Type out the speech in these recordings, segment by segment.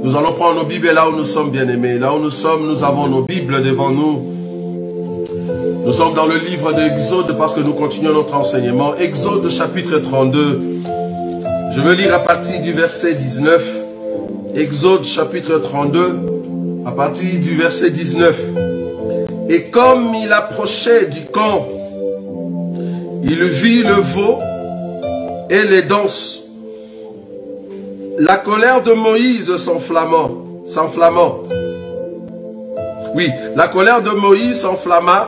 Nous allons prendre nos Bibles là où nous sommes, bien-aimés. Là où nous sommes, nous avons nos Bibles devant nous. Nous sommes dans le livre d'Exode parce que nous continuons notre enseignement. Exode chapitre 32. Je vais lire à partir du verset 19. Exode chapitre 32, à partir du verset 19. Et comme il approchait du camp, il vit le veau et les danses. La colère de Moïse s'enflammant. Oui, la colère de Moïse s'enflamma.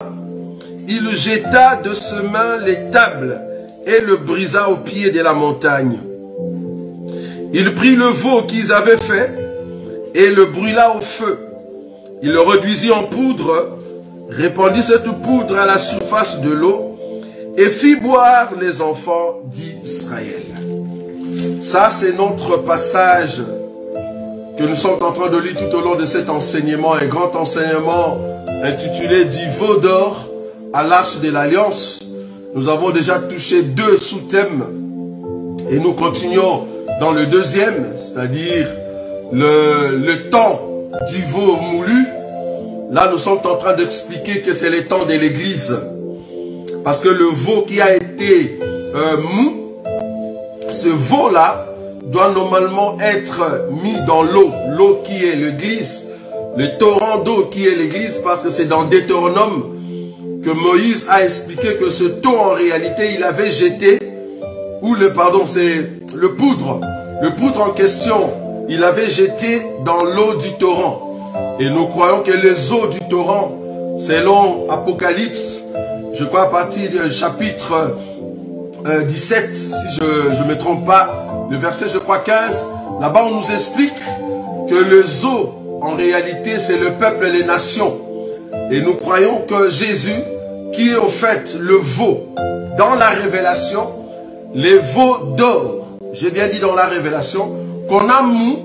Il jeta de ses mains les tables et le brisa au pied de la montagne. Il prit le veau qu'ils avaient fait et le brûla au feu. Il le réduisit en poudre, répandit cette poudre à la surface de l'eau et fit boire les enfants d'Israël. Ça, c'est notre passage que nous sommes en train de lire tout au long de cet enseignement, un grand enseignement intitulé du veau d'or à l'arche de l'Alliance. Nous avons déjà touché 2 sous-thèmes et nous continuons dans le deuxième, c'est-à-dire le temps du veau moulu. Là, nous sommes en train d'expliquer que c'est le temps de l'Église. Parce que le veau qui a été mou, ce veau-là doit normalement être mis dans l'eau. L'eau qui est l'Église, le torrent d'eau qui est l'Église, parce que c'est dans Deutéronome que Moïse a expliqué que ce taux en réalité, il avait jeté, ou c'est le poudre. Le poudre en question, il avait jeté dans l'eau du torrent. Et nous croyons que les eaux du torrent, selon Apocalypse, je crois à partir du chapitre 17, si je ne me trompe pas, le verset je crois 15, là-bas on nous explique que les eaux, en réalité, c'est le peuple et les nations. Et nous croyons que Jésus, qui est au fait le veau, dans la révélation, les veaux d'or, j'ai bien dit dans la révélation, qu'on a mou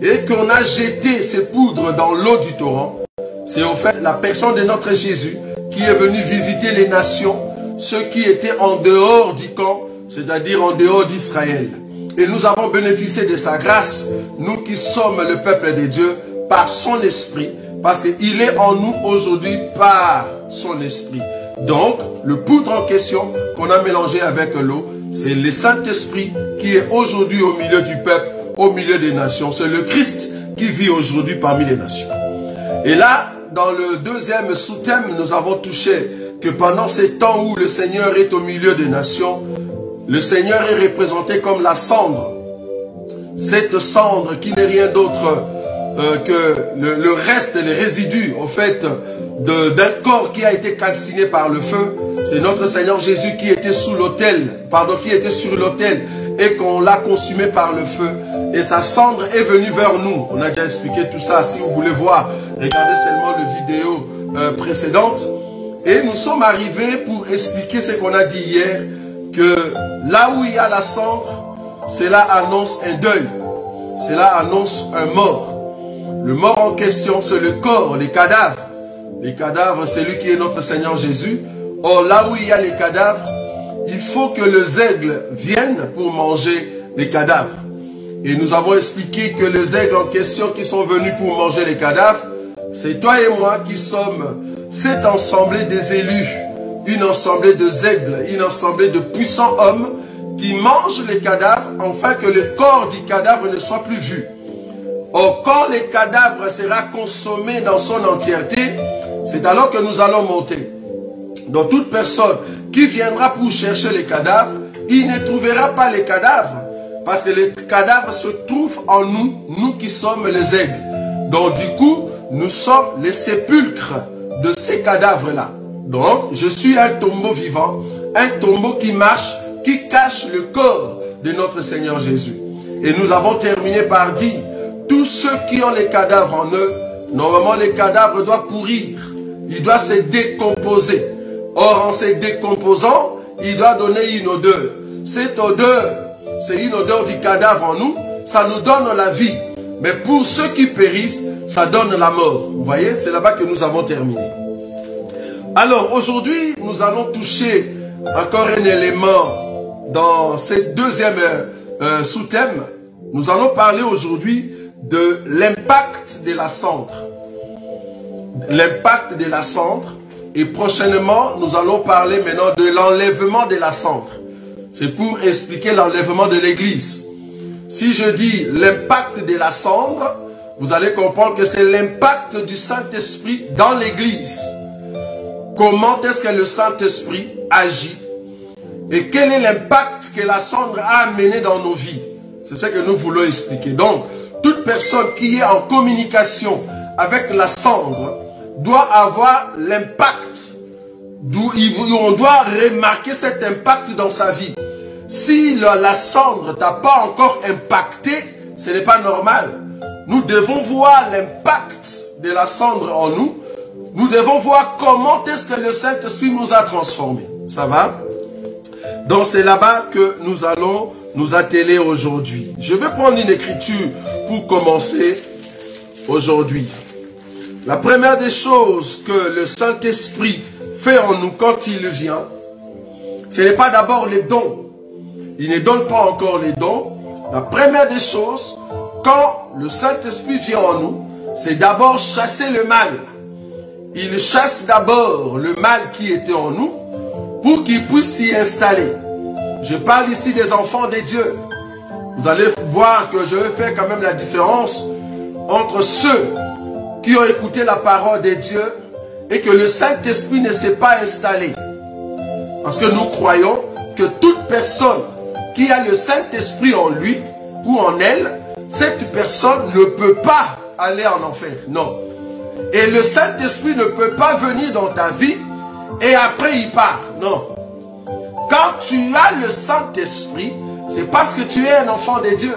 et qu'on a jeté ces poudres dans l'eau du torrent, c'est au fait la personne de notre Jésus qui est venu visiter les nations, ceux qui étaient en dehors du camp, c'est-à-dire en dehors d'Israël. Et nous avons bénéficié de sa grâce, nous qui sommes le peuple de Dieu, par son esprit, parce qu'il est en nous aujourd'hui par son esprit. Donc, le poudre en question qu'on a mélangé avec l'eau, c'est le Saint-Esprit qui est aujourd'hui au milieu du peuple, au milieu des nations. C'est le Christ qui vit aujourd'hui parmi les nations. Et là, dans le deuxième sous-thème, nous avons touché que pendant ces temps où le Seigneur est au milieu des nations, le Seigneur est représenté comme la cendre. Cette cendre qui n'est rien d'autre que le reste, les résidus, au fait, d'un corps qui a été calciné par le feu. C'est notre Seigneur Jésus qui était sous l'autel, qui était sur l'autel et qu'on l'a consumé par le feu. Et sa cendre est venue vers nous. On a déjà expliqué tout ça. Si vous voulez voir, regardez seulement la vidéo précédente. Et nous sommes arrivés pour expliquer ce qu'on a dit hier, que là où il y a la cendre, cela annonce un deuil. Cela annonce un mort. Le mort en question, c'est le corps, les cadavres. Les cadavres, c'est lui qui est notre Seigneur Jésus. Or, là où il y a les cadavres, il faut que les aigles viennent pour manger les cadavres. Et nous avons expliqué que les aigles en question qui sont venus pour manger les cadavres, c'est toi et moi qui sommes cette assemblée des élus, une assemblée de aigles, une assemblée de puissants hommes qui mangent les cadavres afin que le corps du cadavre ne soit plus vu. Or, quand le cadavre sera consommé dans son entièreté, c'est alors que nous allons monter. Donc, toute personne qui viendra pour chercher les cadavres, il ne trouvera pas les cadavres, parce que les cadavres se trouvent en nous, nous qui sommes les aigles. Donc, du coup, nous sommes les sépulcres de ces cadavres-là. Donc, je suis un tombeau vivant, un tombeau qui marche, qui cache le corps de notre Seigneur Jésus. Et nous avons terminé par dire, tous ceux qui ont les cadavres en eux, normalement les cadavres doivent pourrir, ils doivent se décomposer. Or, en se décomposant, il doit donner une odeur. Cette odeur, c'est une odeur du cadavre en nous, ça nous donne la vie. Mais pour ceux qui périssent, ça donne la mort. Vous voyez, c'est là-bas que nous avons terminé. Alors, aujourd'hui, nous allons toucher encore un élément dans ce deuxième sous-thème. Nous allons parler aujourd'hui de l'impact de la cendre. L'impact de la cendre. Et prochainement, nous allons parler maintenant de l'enlèvement de la cendre. C'est pour expliquer l'enlèvement de l'église. Si je dis l'impact de la cendre, vous allez comprendre que c'est l'impact du Saint-Esprit dans l'église. Comment est-ce que le Saint-Esprit agit? Et quel est l'impact que la cendre a amené dans nos vies? C'est ce que nous voulons expliquer. Donc, toute personne qui est en communication avec la cendre doit avoir l'impact. On doit remarquer cet impact dans sa vie. Si la cendre t'a pas encore impacté, ce n'est pas normal. Nous devons voir l'impact de la cendre en nous. Nous devons voir comment est-ce que le Saint-Esprit nous a transformés. Ça va? Donc c'est là-bas que nous allons nous atteler aujourd'hui. Je vais prendre une écriture pour commencer aujourd'hui. La première des choses que le Saint-Esprit fait en nous quand il vient, ce n'est pas d'abord les dons. Il ne donne pas encore les dons. La première des choses, quand le Saint-Esprit vient en nous, c'est d'abord chasser le mal. Il chasse d'abord le mal qui était en nous pour qu'il puisse s'y installer. Je parle ici des enfants de Dieu. Vous allez voir que je vais faire quand même la différence entre ceux qui ont écouté la parole de Dieu et que le Saint-Esprit ne s'est pas installé. Parce que nous croyons que toute personne qui a le Saint-Esprit en lui ou en elle, cette personne ne peut pas aller en enfer. Non. Et le Saint-Esprit ne peut pas venir dans ta vie et après il part. Non. Quand tu as le Saint-Esprit, c'est parce que tu es un enfant de Dieu.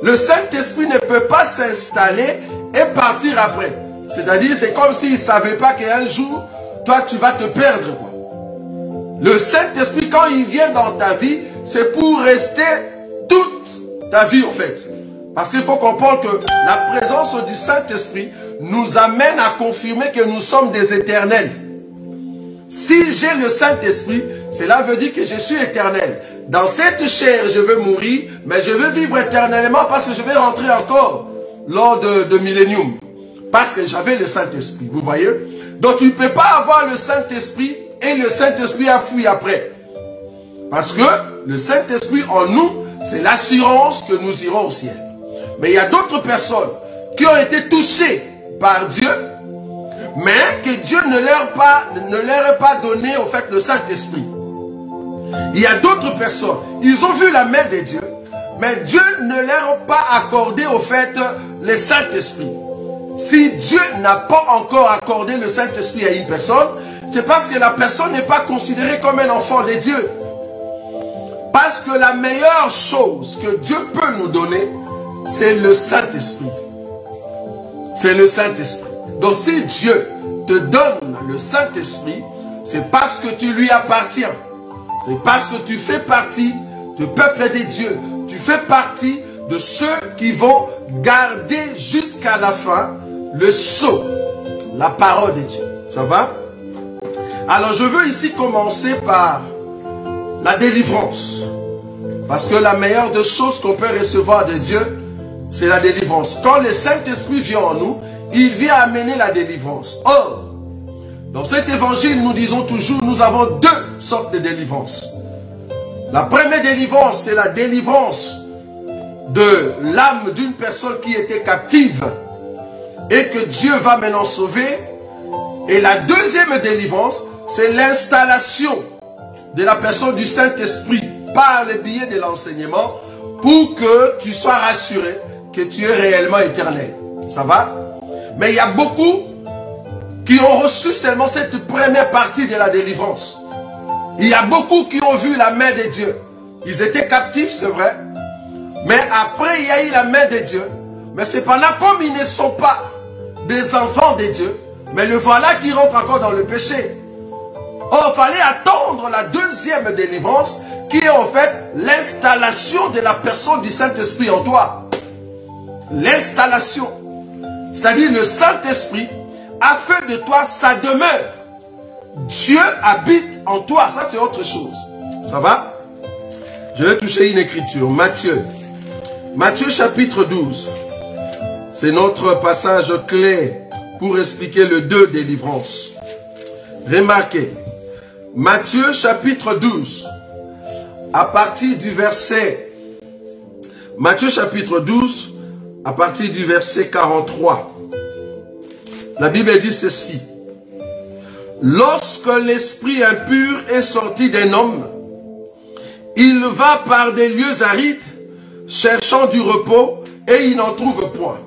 Le Saint-Esprit ne peut pas s'installer et partir après. C'est-à-dire, c'est comme s'il ne savait pas qu'un jour, toi, tu vas te perdre, quoi. Le Saint-Esprit, quand il vient dans ta vie, c'est pour rester toute ta vie, en fait. Parce qu'il faut comprendre que la présence du Saint-Esprit nous amène à confirmer que nous sommes des éternels. Si j'ai le Saint-Esprit, cela veut dire que je suis éternel. Dans cette chair, je vais mourir, mais je vais vivre éternellement parce que je vais rentrer encore lors de millénium. Parce que j'avais le Saint-Esprit, vous voyez? Donc tu ne peux pas avoir le Saint-Esprit et le Saint-Esprit a fui après. Parce que le Saint-Esprit en nous, c'est l'assurance que nous irons au ciel. Mais il y a d'autres personnes qui ont été touchées par Dieu, mais que Dieu ne leur a pas donné au fait le Saint-Esprit. Il y a d'autres personnes, ils ont vu la main de Dieu, mais Dieu ne leur a pas accordé au fait le Saint-Esprit. Si Dieu n'a pas encore accordé le Saint-Esprit à une personne, c'est parce que la personne n'est pas considérée comme un enfant de Dieu. Parce que la meilleure chose que Dieu peut nous donner, c'est le Saint-Esprit. C'est le Saint-Esprit. Donc si Dieu te donne le Saint-Esprit, c'est parce que tu lui appartiens. C'est parce que tu fais partie du peuple de Dieu. Tu fais partie de ceux qui vont garder jusqu'à la fin le sceau, la parole de Dieu. Ça va? Alors je veux ici commencer par la délivrance. Parce que la meilleure des choses qu'on peut recevoir de Dieu, c'est la délivrance. Quand le Saint-Esprit vient en nous, il vient amener la délivrance. Or, dans cet évangile, nous disons toujours, nous avons deux sortes de délivrance. La première délivrance, c'est la délivrance de l'âme d'une personne qui était captive et que Dieu va maintenant sauver. Et la deuxième délivrance, c'est l'installation de la personne du Saint-Esprit par le biais de l'enseignement pour que tu sois rassuré que tu es réellement éternel. Ça va? Mais il y a beaucoup qui ont reçu seulement cette première partie de la délivrance. Il y a beaucoup qui ont vu la main de Dieu. Ils étaient captifs, c'est vrai. Mais après, il y a eu la main de Dieu. Mais cependant, comme ils ne sont pas des enfants de Dieu, mais le voilà qui rentre encore dans le péché. Or, il fallait attendre la deuxième délivrance, qui est en fait l'installation de la personne du Saint-Esprit en toi. L'installation. C'est-à-dire le Saint-Esprit a fait de toi sa demeure. Dieu habite en toi. Ça, c'est autre chose. Ça va? Je vais toucher une écriture. Matthieu. Matthieu chapitre 12. C'est notre passage clé pour expliquer le 2 délivrance. Remarquez, Matthieu chapitre 12, à partir du verset, Matthieu chapitre 12, à partir du verset 43, la Bible dit ceci. Lorsque l'esprit impur est sorti d'un homme, il va par des lieux arides, cherchant du repos, et il n'en trouve point.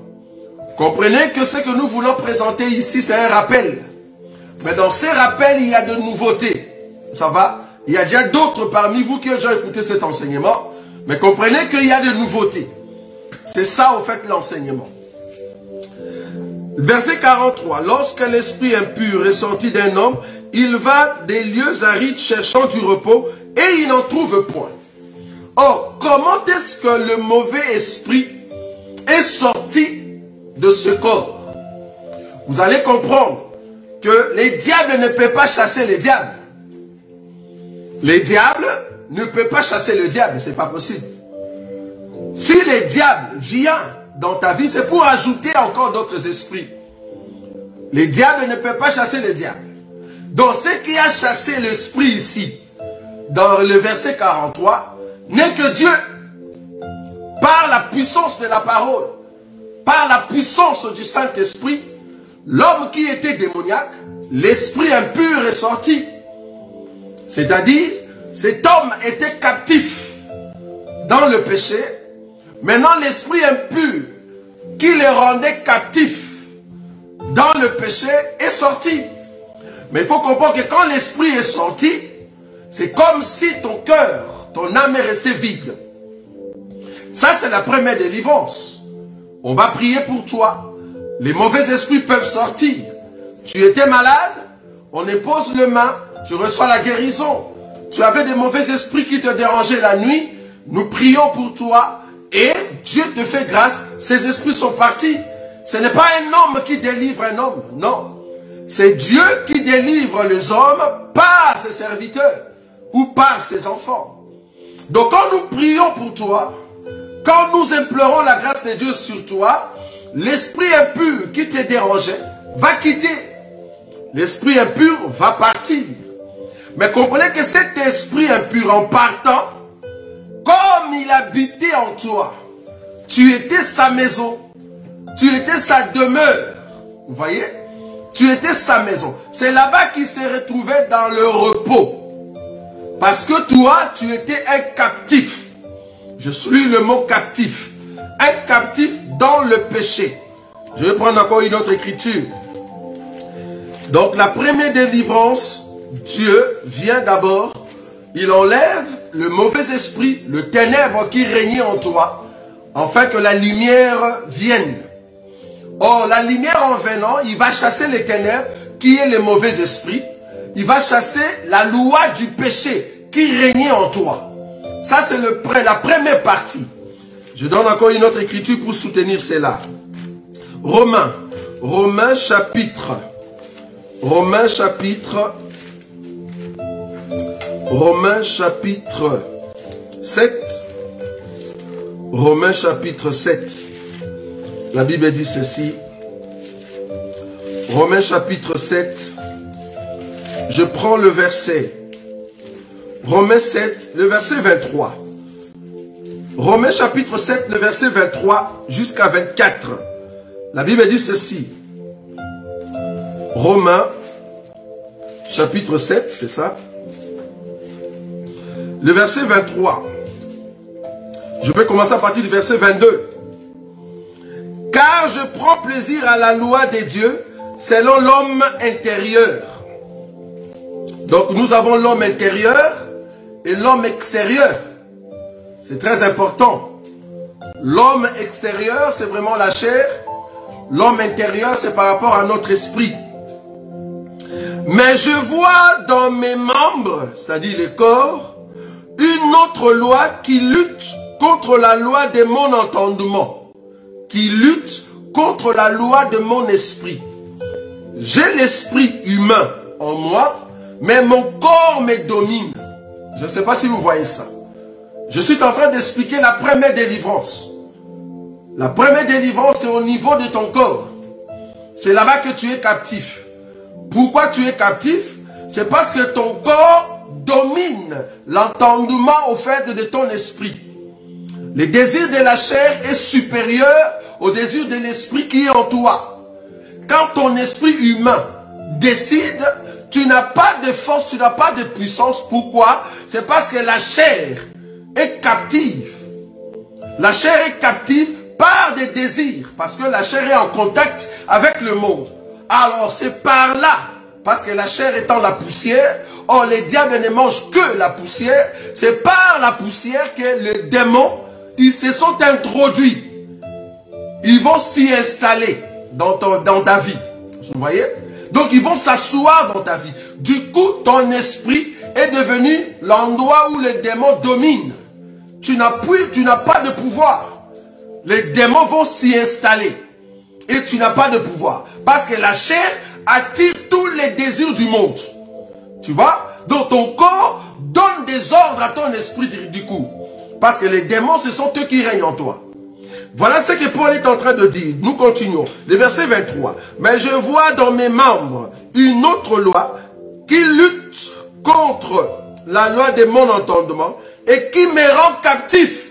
Comprenez que ce que nous voulons présenter ici, c'est un rappel. Mais dans ces rappels, il y a de nouveautés. Ça va? Il y a déjà d'autres parmi vous qui ont déjà écouté cet enseignement. Mais comprenez qu'il y a de nouveautés. C'est ça, au fait, l'enseignement. Verset 43. Lorsque l'esprit impur est sorti d'un homme, il va des lieux arides cherchant du repos et il n'en trouve point. Or, comment est-ce que le mauvais esprit est sorti de ce corps? Vous allez comprendre que les diables ne peuvent pas chasser les diables. Les diables ne peuvent pas chasser le diable, c'est pas possible. Si le diable vient dans ta vie, c'est pour ajouter encore d'autres esprits. Les diables ne peuvent pas chasser le diable. Donc ce qui a chassé l'esprit ici, dans le verset 43, n'est que Dieu, par la puissance de la parole, par la puissance du Saint-Esprit, l'homme qui était démoniaque, l'esprit impur est sorti. C'est-à-dire, cet homme était captif dans le péché. Maintenant, l'esprit impur qui le rendait captif dans le péché est sorti. Mais il faut comprendre que quand l'esprit est sorti, c'est comme si ton cœur, ton âme est restée vide. Ça, c'est la première délivrance. On va prier pour toi. Les mauvais esprits peuvent sortir. Tu étais malade, on dépose les mains, tu reçois la guérison. Tu avais des mauvais esprits qui te dérangeaient la nuit, nous prions pour toi et Dieu te fait grâce, ces esprits sont partis. Ce n'est pas un homme qui délivre un homme, non. C'est Dieu qui délivre les hommes par ses serviteurs ou par ses enfants. Donc quand nous prions pour toi, quand nous implorons la grâce de Dieu sur toi, l'esprit impur qui te dérangeait va quitter. L'esprit impur va partir. Mais comprenez que cet esprit impur en partant, comme il habitait en toi, tu étais sa maison, tu étais sa demeure. Vous voyez? Tu étais sa maison. C'est là-bas qu'il s'est retrouvé dans le repos. Parce que toi, tu étais un captif. Je suis le mot captif. Un captif dans le péché. Je vais prendre encore une autre écriture. Donc la première délivrance, Dieu vient d'abord, il enlève le mauvais esprit, le ténèbre qui régnait en toi, afin que la lumière vienne. Or, la lumière en venant, il va chasser les ténèbres, qui est le mauvais esprit. Il va chasser la loi du péché qui régnait en toi. Ça, c'est la première partie. Je donne encore une autre écriture pour soutenir cela. Romains chapitre 7. Romains chapitre 7. La Bible dit ceci. Romains chapitre 7. Je prends le verset. Romains 7, le verset 23. Romains chapitre 7, le verset 23 jusqu'à 24. La Bible dit ceci. Romains chapitre 7, c'est ça. Le verset 23. Je vais commencer à partir du verset 22. Car je prends plaisir à la loi des dieux selon l'homme intérieur. Donc nous avons l'homme intérieur et l'homme extérieur. C'est très important. L'homme extérieur, c'est vraiment la chair. L'homme intérieur, c'est par rapport à notre esprit. Mais je vois dans mes membres, c'est-à-dire les corps, une autre loi qui lutte contre la loi de mon entendement, qui lutte contre la loi de mon esprit. J'ai l'esprit humain en moi, mais mon corps me domine. Je ne sais pas si vous voyez ça. Je suis en train d'expliquer la première délivrance. La première délivrance, c'est au niveau de ton corps. C'est là-bas que tu es captif. Pourquoi tu es captif? C'est parce que ton corps domine l'entendement au fait de ton esprit. Le désir de la chair est supérieur au désir de l'esprit qui est en toi. Quand ton esprit humain décide, tu n'as pas de force, tu n'as pas de puissance. Pourquoi? C'est parce que la chair est captive. La chair est captive par des désirs, parce que la chair est en contact avec le monde. Alors c'est par là, parce que la chair étant la poussière, or les diables ne mangent que la poussière, c'est par la poussière que les démons, ils se sont introduits. Ils vont s'y installer dans ta vie. Vous voyez? Donc ils vont s'asseoir dans ta vie. Du coup, ton esprit est devenu l'endroit où les démons dominent. Tu n'as pas de pouvoir. Les démons vont s'y installer. Et tu n'as pas de pouvoir. Parce que la chair attire tous les désirs du monde. Tu vois? Donc ton corps donne des ordres à ton esprit du coup. Parce que les démons, ce sont eux qui règnent en toi. Voilà ce que Paul est en train de dire. Nous continuons. Le verset 23. Mais je vois dans mes membres une autre loi qui lutte contre la loi de mon entendement et qui me rend captif.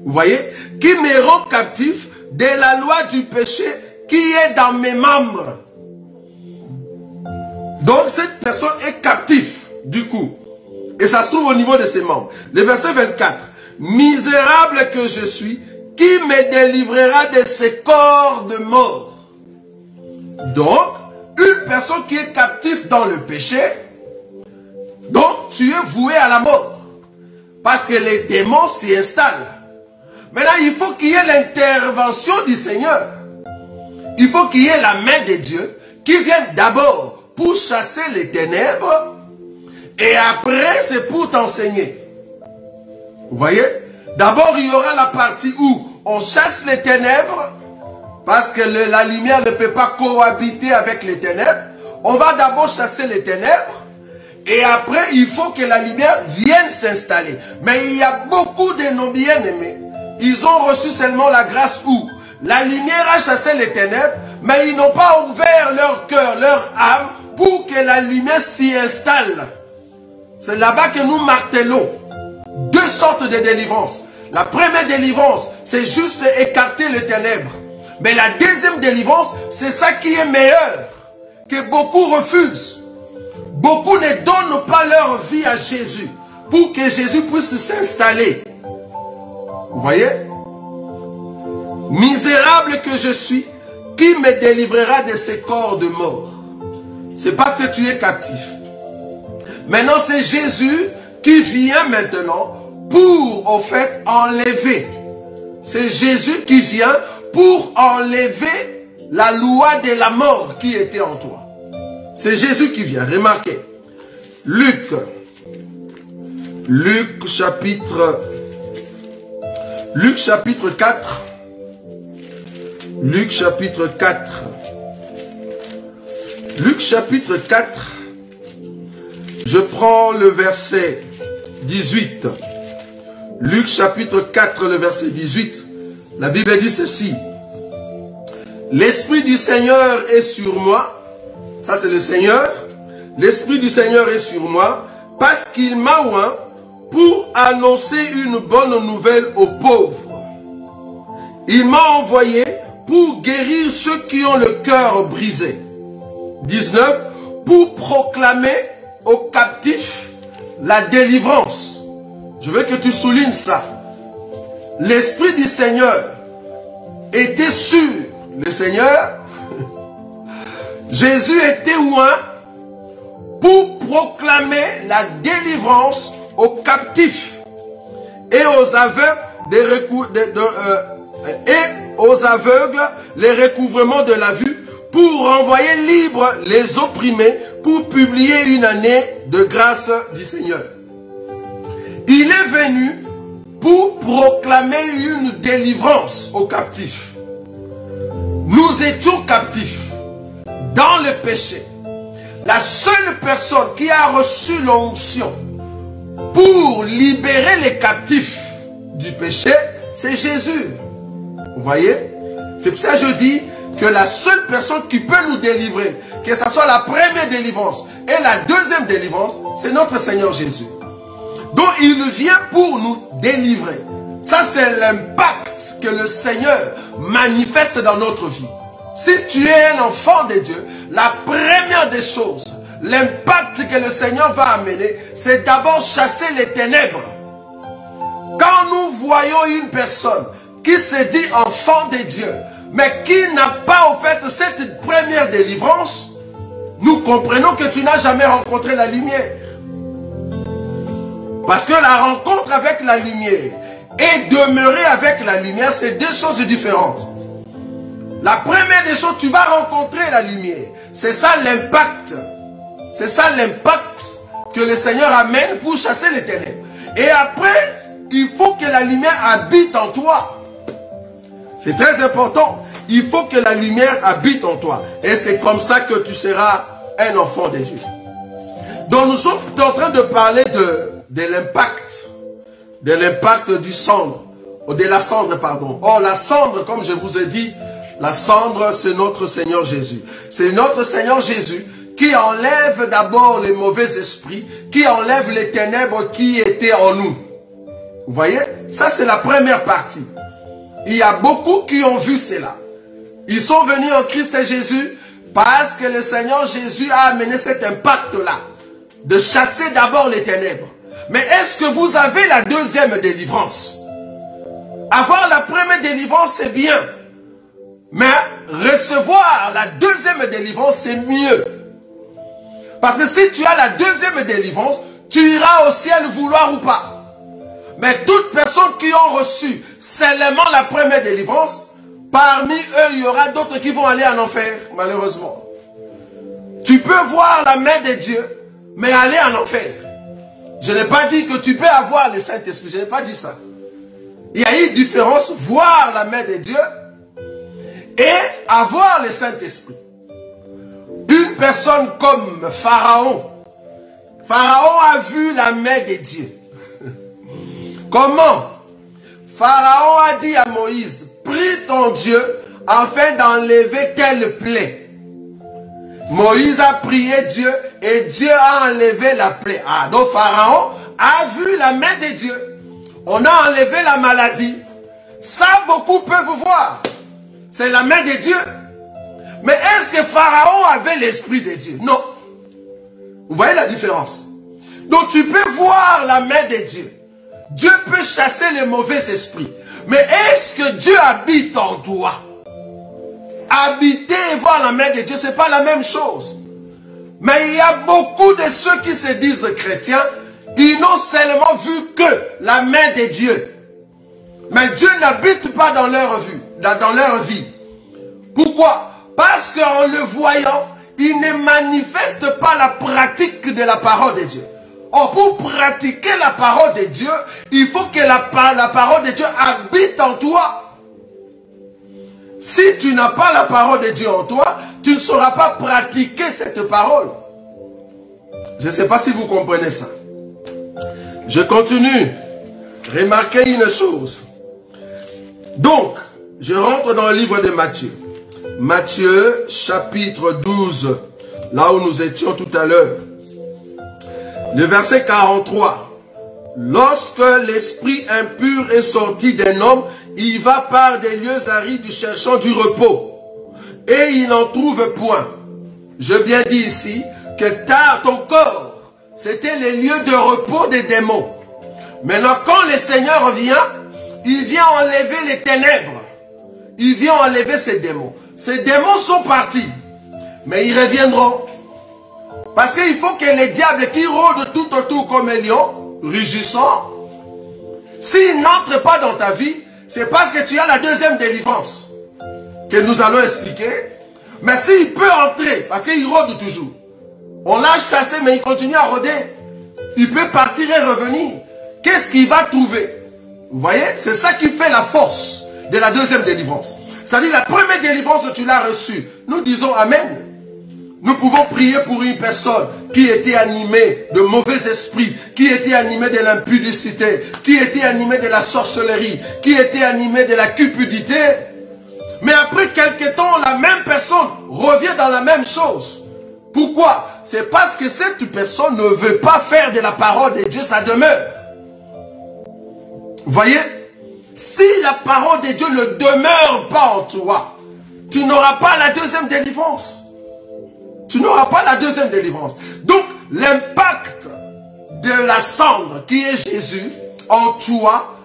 Vous voyez? Qui me rend captif de la loi du péché qui est dans mes membres. Donc cette personne est captive du coup. Et ça se trouve au niveau de ses membres. Le verset 24. Misérable que je suis, qui me délivrera de ces corps de mort? Donc, une personne qui est captive dans le péché, donc tu es voué à la mort. Parce que les démons s'y installent. Maintenant, il faut qu'il y ait l'intervention du Seigneur. Il faut qu'il y ait la main de Dieu qui vienne d'abord pour chasser les ténèbres et après c'est pour t'enseigner. Vous voyez? D'abord, il y aura la partie où on chasse les ténèbres parce que la lumière ne peut pas cohabiter avec les ténèbres. On va d'abord chasser les ténèbres et après, il faut que la lumière vienne s'installer. Mais il y a beaucoup de nos bien-aimés. Ils ont reçu seulement la grâce où la lumière a chassé les ténèbres, mais ils n'ont pas ouvert leur cœur, leur âme, pour que la lumière s'y installe. C'est là-bas que nous martelons deux sortes de délivrance. La première délivrance, c'est juste écarter les ténèbres. Mais la deuxième délivrance, c'est ça qui est meilleur, que beaucoup refusent. Beaucoup ne donnent pas leur vie à Jésus, pour que Jésus puisse s'installer. Vous voyez? Misérable que je suis, qui me délivrera de ces corps de mort? C'est parce que tu es captif. Maintenant, c'est Jésus qui vient maintenant pour, en fait, enlever. C'est Jésus qui vient pour enlever la loi de la mort qui était en toi. C'est Jésus qui vient. Remarquez. Luc chapitre 4. Luc chapitre 4. Luc chapitre 4. Je prends le verset 18. Luc chapitre 4, le verset 18. La Bible dit ceci. L'Esprit du Seigneur est sur moi. Ça c'est le Seigneur. L'Esprit du Seigneur est sur moi parce qu'il m'a oint pour annoncer une bonne nouvelle aux pauvres. Il m'a envoyé pour guérir ceux qui ont le cœur brisé. 19. Pour proclamer aux captifs la délivrance. Je veux que tu soulignes ça. L'Esprit du Seigneur était sur le Seigneur. Jésus était oint pour proclamer la délivrance aux captifs et aux aveugles les recouvrements de la vue, pour renvoyer libres les opprimés, pour publier une année de grâce du Seigneur. Il est venu pour proclamer une délivrance aux captifs. Nous étions captifs dans le péché. La seule personne qui a reçu l'onction pour libérer les captifs du péché, c'est Jésus. Vous voyez? C'est pour ça que je dis que la seule personne qui peut nous délivrer, que ce soit la première délivrance et la deuxième délivrance, c'est notre Seigneur Jésus. Donc il vient pour nous délivrer. Ça c'est l'impact que le Seigneur manifeste dans notre vie. Si tu es un enfant de Dieu, la première des choses, l'impact que le Seigneur va amener, c'est d'abord chasser les ténèbres. Quand nous voyons une personne qui se dit enfant de Dieu, mais qui n'a pas au fait cette première délivrance, nous comprenons que tu n'as jamais rencontré la lumière. Parce que la rencontre avec la lumière et demeurer avec la lumière, c'est deux choses différentes. La première des choses, tu vas rencontrer la lumière. C'est ça l'impact. C'est ça l'impact que le Seigneur amène pour chasser les ténèbres. Et après, il faut que la lumière habite en toi. C'est très important. Il faut que la lumière habite en toi. Et c'est comme ça que tu seras un enfant de Dieu. Donc nous sommes en train de parler de l'impact. De l'impact du cendre. De la cendre, pardon. Or, la cendre, comme je vous ai dit, la cendre, c'est notre Seigneur Jésus. C'est notre Seigneur Jésus qui enlève d'abord les mauvais esprits, qui enlève les ténèbres qui étaient en nous. Vous voyez? Ça, c'est la première partie. Il y a beaucoup qui ont vu cela. Ils sont venus en Christ Jésus parce que le Seigneur Jésus a amené cet impact-là, de chasser d'abord les ténèbres. Mais est-ce que vous avez la deuxième délivrance? Avoir la première délivrance, c'est bien. Mais recevoir la deuxième délivrance, c'est mieux. Parce que si tu as la deuxième délivrance, tu iras au ciel vouloir ou pas. Mais toutes personnes qui ont reçu seulement la première délivrance, parmi eux, il y aura d'autres qui vont aller en enfer, malheureusement. Tu peux voir la main de Dieu, mais aller en enfer. Je n'ai pas dit que tu peux avoir le Saint-Esprit, je n'ai pas dit ça. Il y a une différence, voir la main de Dieu et avoir le Saint-Esprit. Une personne comme Pharaon, Pharaon a vu la main de Dieu. Comment? Pharaon a dit à Moïse, prie ton Dieu afin d'enlever telle plaie. Moïse a prié Dieu et Dieu a enlevé la plaie. Ah, donc Pharaon a vu la main de Dieu. On a enlevé la maladie. Ça, beaucoup peuvent voir. C'est la main de Dieu. Mais est-ce que Pharaon avait l'esprit de Dieu? Non. Vous voyez la différence? Donc tu peux voir la main de Dieu. Dieu peut chasser les mauvais esprits. Mais est-ce que Dieu habite en toi? Habiter et voir la main de Dieu, ce n'est pas la même chose. Mais il y a beaucoup de ceux qui se disent chrétiens, ils n'ont seulement vu que la main de Dieu. Mais Dieu n'habite pas dans leur vie. Pourquoi? Parce qu'en le voyant, il ne manifeste pas la pratique de la parole de Dieu. Or, pour pratiquer la parole de Dieu, il faut que la parole de Dieu habite en toi. Si tu n'as pas la parole de Dieu en toi, tu ne sauras pas pratiquer cette parole. Je ne sais pas si vous comprenez ça. Je continue. Remarquez une chose. Donc, je rentre dans le livre de Matthieu. Matthieu, chapitre 12, là où nous étions tout à l'heure. Le verset 43. Lorsque l'esprit impur est sorti d'un homme, il va par des lieux arides cherchant du repos. Et il n'en trouve point. Je bien dis ici que ton corps, c'était les lieux de repos des démons. Maintenant, quand le Seigneur vient, il vient enlever les ténèbres. Il vient enlever ces démons. Ces démons sont partis. Mais ils reviendront. Parce qu'il faut que les diables qui rôdent tout autour comme un lion, rugissant, s'ils n'entrent pas dans ta vie, c'est parce que tu as la deuxième délivrance que nous allons expliquer. Mais s'il peut entrer, parce qu'il rôde toujours, on l'a chassé mais il continue à rôder, il peut partir et revenir. Qu'est-ce qu'il va trouver? Vous voyez? C'est ça qui fait la force de la deuxième délivrance. C'est-à-dire la première délivrance tu l'as reçue. Nous disons Amen. Nous pouvons prier pour une personne qui était animée de mauvais esprits, qui était animée de l'impudicité, qui était animée de la sorcellerie, qui était animée de la cupidité. Mais après quelques temps, la même personne revient dans la même chose. Pourquoi? C'est parce que cette personne ne veut pas faire de la parole de Dieu sa demeure. Vous voyez? Si la parole de Dieu ne demeure pas en toi, tu n'auras pas la deuxième délivrance. Tu n'auras pas la deuxième délivrance. Donc, l'impact de la cendre qui est Jésus en toi,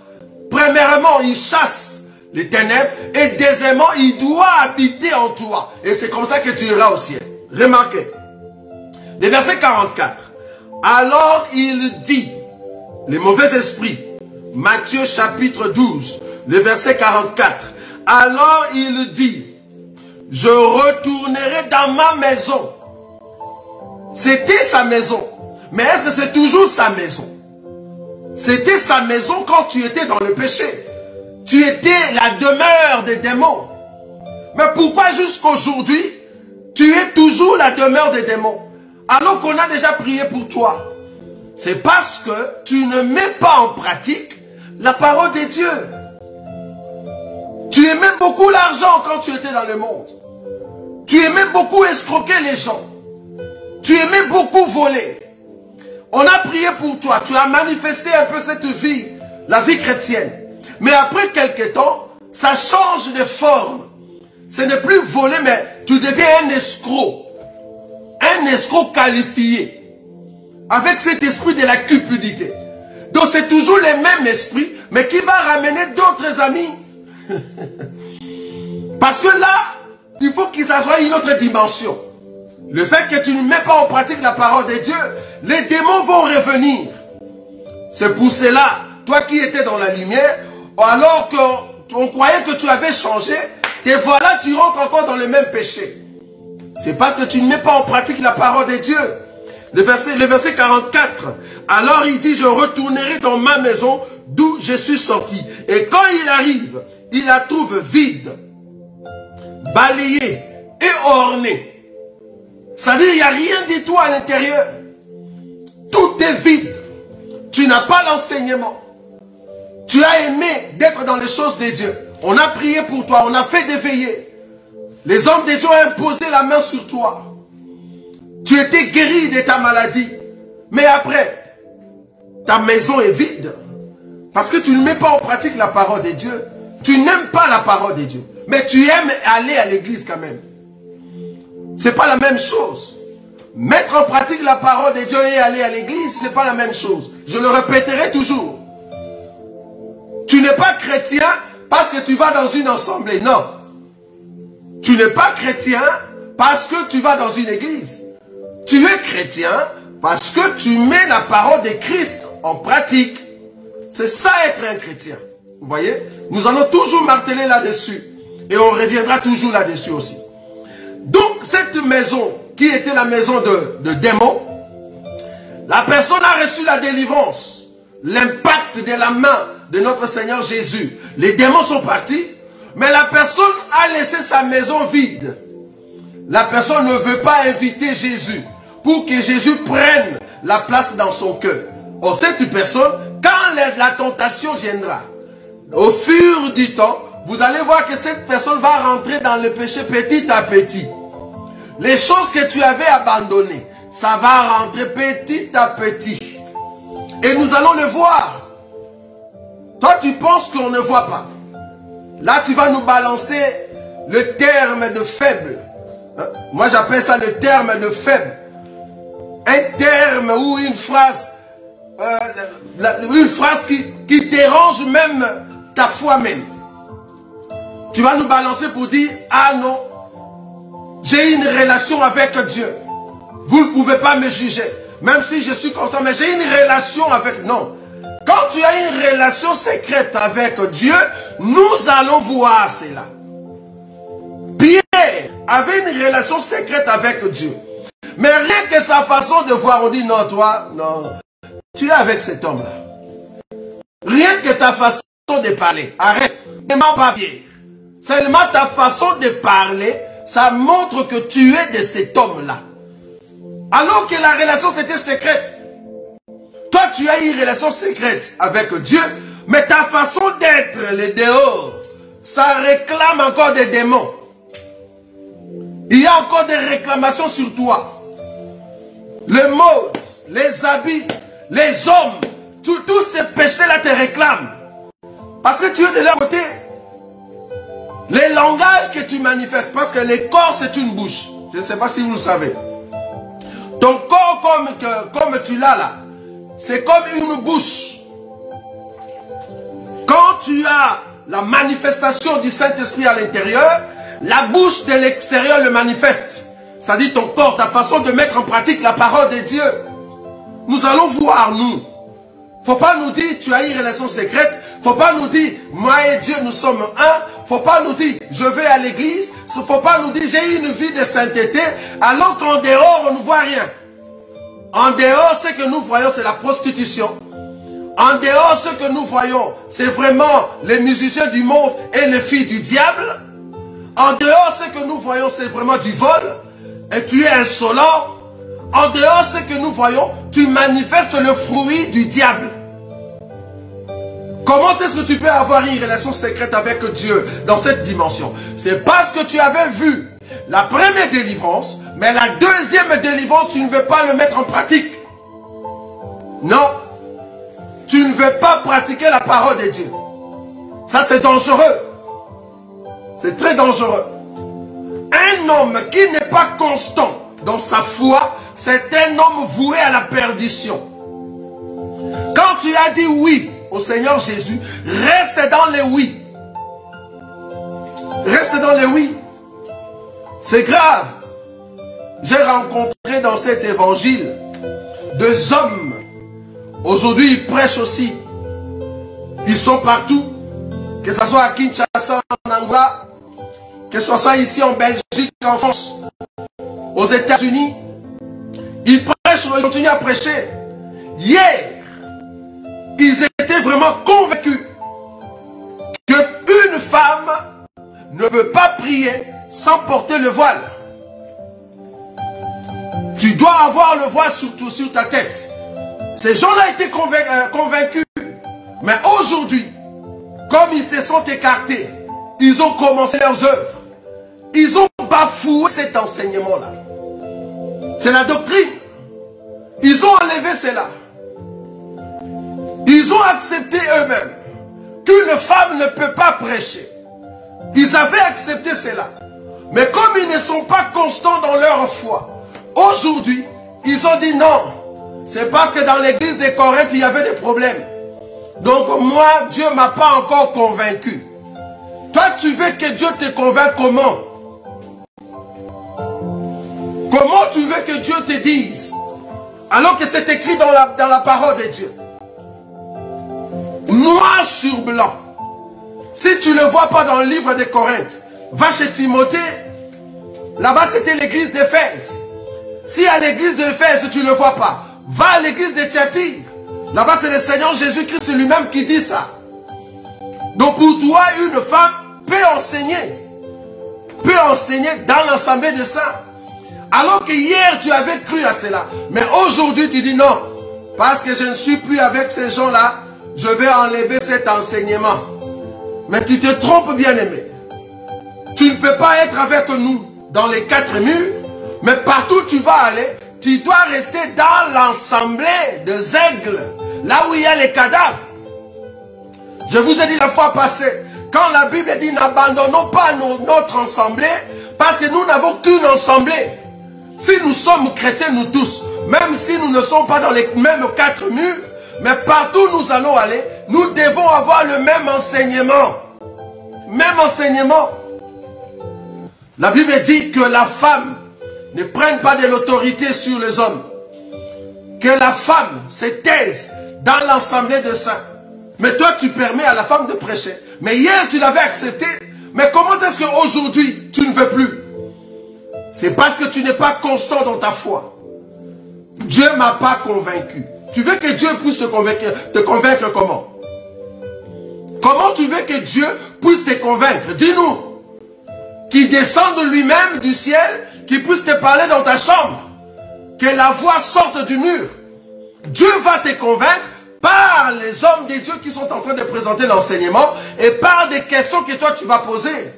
premièrement, il chasse les ténèbres et deuxièmement, il doit habiter en toi. Et c'est comme ça que tu iras au ciel. Remarquez. Le verset 44. Alors il dit, les mauvais esprits, Matthieu chapitre 12, le verset 44. Alors il dit, je retournerai dans ma maison. C'était sa maison. Mais est-ce que c'est toujours sa maison? C'était sa maison quand tu étais dans le péché. Tu étais la demeure des démons. Mais pourquoi jusqu'aujourd'hui, tu es toujours la demeure des démons? Alors qu'on a déjà prié pour toi. C'est parce que tu ne mets pas en pratique la parole de Dieu. Tu aimais beaucoup l'argent quand tu étais dans le monde. Tu aimais beaucoup escroquer les gens. Tu aimais beaucoup voler. On a prié pour toi. Tu as manifesté un peu cette vie, la vie chrétienne. Mais après quelques temps, ça change de forme. Ce n'est plus voler, mais tu deviens un escroc. Un escroc qualifié. Avec cet esprit de la cupidité. Donc c'est toujours le même esprit, mais qui va ramener d'autres amis. Parce que là, il faut qu'il s'assoie une autre dimension. Le fait que tu ne mets pas en pratique la parole de Dieu, les démons vont revenir. C'est pour cela, toi qui étais dans la lumière, alors qu'on croyait que tu avais changé, et voilà, tu rentres encore dans le même péché. C'est parce que tu ne mets pas en pratique la parole de Dieu. Le verset 44. Alors il dit, je retournerai dans ma maison d'où je suis sorti. Et quand il arrive, il la trouve vide, balayée et ornée. C'est-à-dire, il n'y a rien du tout à l'intérieur. Tout est vide. Tu n'as pas l'enseignement. Tu as aimé d'être dans les choses de Dieu. On a prié pour toi, on a fait des veillées. Les hommes de Dieu ont imposé la main sur toi. Tu étais guéri de ta maladie. Mais après, ta maison est vide. Parce que tu ne mets pas en pratique la parole de Dieu. Tu n'aimes pas la parole de Dieu. Mais tu aimes aller à l'église quand même. Ce n'est pas la même chose. Mettre en pratique la parole de Dieu et aller à l'église, ce n'est pas la même chose. Je le répéterai toujours. Tu n'es pas chrétien parce que tu vas dans une assemblée. Non. Tu n'es pas chrétien parce que tu vas dans une église. Tu es chrétien parce que tu mets la parole de Christ en pratique. C'est ça être un chrétien. Vous voyez? Nous allons toujours marteler là-dessus. Et on reviendra toujours là-dessus aussi. Donc, cette maison, qui était la maison de démons, la personne a reçu la délivrance. L'impact de la main de notre Seigneur Jésus. Les démons sont partis, mais la personne a laissé sa maison vide. La personne ne veut pas inviter Jésus pour que Jésus prenne la place dans son cœur. Or, cette personne, quand la tentation viendra, au fur du temps, vous allez voir que cette personne va rentrer dans le péché petit à petit. Les choses que tu avais abandonnées, ça va rentrer petit à petit. Et nous allons le voir. Toi, tu penses qu'on ne voit pas. Là, tu vas nous balancer le terme de faible. Moi, j'appelle ça le terme de faible. Un terme ou une phrase qui dérange même ta foi même. Tu vas nous balancer pour dire, ah non, j'ai une relation avec Dieu. Vous ne pouvez pas me juger. Même si je suis comme ça, mais j'ai une relation avec... Non. Quand tu as une relation secrète avec Dieu, nous allons voir cela. Pierre avait une relation secrète avec Dieu. Mais rien que sa façon de voir, on dit non, toi, non. Tu es avec cet homme-là. Rien que ta façon de parler. Arrête. Ne mens pas Pierre. Seulement ta façon de parler, ça montre que tu es de cet homme-là. Alors que la relation c'était secrète. Toi tu as une relation secrète avec Dieu, mais ta façon d'être, les dehors, ça réclame encore des démons. Il y a encore des réclamations sur toi. Le mode, les habits, les hommes, tous ces péchés-là te réclament. Parce que tu es de leur côté. Les langages que tu manifestes, parce que le corps c'est une bouche. Je ne sais pas si vous le savez. Ton corps comme tu l'as là, c'est comme une bouche. Quand tu as la manifestation du Saint-Esprit à l'intérieur, la bouche de l'extérieur le manifeste. C'est-à-dire ton corps, ta façon de mettre en pratique la parole de Dieu. Nous allons voir, nous. Faut pas nous dire, tu as une relation secrète. Faut pas nous dire, moi et Dieu, nous sommes un. Faut pas nous dire, je vais à l'église. Faut pas nous dire, j'ai une vie de sainteté. Alors qu'en dehors, on ne voit rien. En dehors, ce que nous voyons, c'est la prostitution. En dehors, ce que nous voyons, c'est vraiment les musiciens du monde et les filles du diable. En dehors, ce que nous voyons, c'est vraiment du vol. Et tu es insolent. En dehors, ce que nous voyons, tu manifestes le fruit du diable. Comment est-ce que tu peux avoir une relation secrète avec Dieu dans cette dimension? C'est parce que tu avais vu la première délivrance, mais la deuxième délivrance, tu ne veux pas le mettre en pratique. Non. Tu ne veux pas pratiquer la parole de Dieu. Ça, c'est dangereux. C'est très dangereux. Un homme qui n'est pas constant dans sa foi, c'est un homme voué à la perdition. Quand tu as dit oui au Seigneur Jésus, reste dans les oui. Reste dans les oui. C'est grave. J'ai rencontré dans cet évangile deux hommes. Aujourd'hui, ils prêchent aussi. Ils sont partout. Que ce soit à Kinshasa, en Angola, que ce soit ici en Belgique, en France, aux États-Unis. Ils prêchent, ils continuent à prêcher. Hier, ils étaient vraiment convaincus qu'une femme ne peut pas prier sans porter le voile. Tu dois avoir le voile surtout sur ta tête. Ces gens-là étaient convaincus. Mais aujourd'hui, comme ils se sont écartés, ils ont commencé leurs œuvres. Ils ont bafoué cet enseignement-là. C'est la doctrine. Ils ont enlevé cela. Ils ont accepté eux-mêmes qu'une femme ne peut pas prêcher. Ils avaient accepté cela. Mais comme ils ne sont pas constants dans leur foi, aujourd'hui, ils ont dit non. C'est parce que dans l'église de Corinthe, il y avait des problèmes. Donc moi, Dieu ne m'a pas encore convaincu. Toi, tu veux que Dieu te convainque comment? Comment tu veux que Dieu te dise? Alors que c'est écrit dans la parole de Dieu. Noir sur blanc. Si tu ne le vois pas dans le livre de Corinthe, va chez Timothée. Là-bas, c'était l'église d'Éphèse. Si à l'église d'Éphèse, tu ne le vois pas, va à l'église de Thyatire. Là-bas, c'est le Seigneur Jésus-Christ lui-même qui dit ça. Donc pour toi, une femme peut enseigner dans l'assemblée de saints. Alors que hier, tu avais cru à cela. Mais aujourd'hui, tu dis non. Parce que je ne suis plus avec ces gens-là, je vais enlever cet enseignement. Mais tu te trompes, bien-aimé. Tu ne peux pas être avec nous dans les quatre murs, mais partout où tu vas aller, tu dois rester dans l'assemblée des aigles, là où il y a les cadavres. Je vous ai dit la fois passée, quand la Bible dit n'abandonnons pas notre assemblée, parce que nous n'avons qu'une assemblée. Si nous sommes chrétiens, nous tous, même si nous ne sommes pas dans les mêmes quatre murs, mais partout où nous allons aller, nous devons avoir le même enseignement. Même enseignement. La Bible dit que la femme ne prenne pas de l'autorité sur les hommes. Que la femme se taise dans l'assemblée de saints. Mais toi, tu permets à la femme de prêcher. Mais hier, tu l'avais accepté. Mais comment est-ce qu'aujourd'hui, tu ne veux plus? C'est parce que tu n'es pas constant dans ta foi. Dieu ne m'a pas convaincu. Tu veux que Dieu puisse te convaincre comment? Comment tu veux que Dieu puisse te convaincre? Dis-nous. Qu'il descende lui-même du ciel, qu'il puisse te parler dans ta chambre. Que la voix sorte du mur. Dieu va te convaincre par les hommes de Dieu qui sont en train de présenter l'enseignement et par des questions que toi tu vas poser.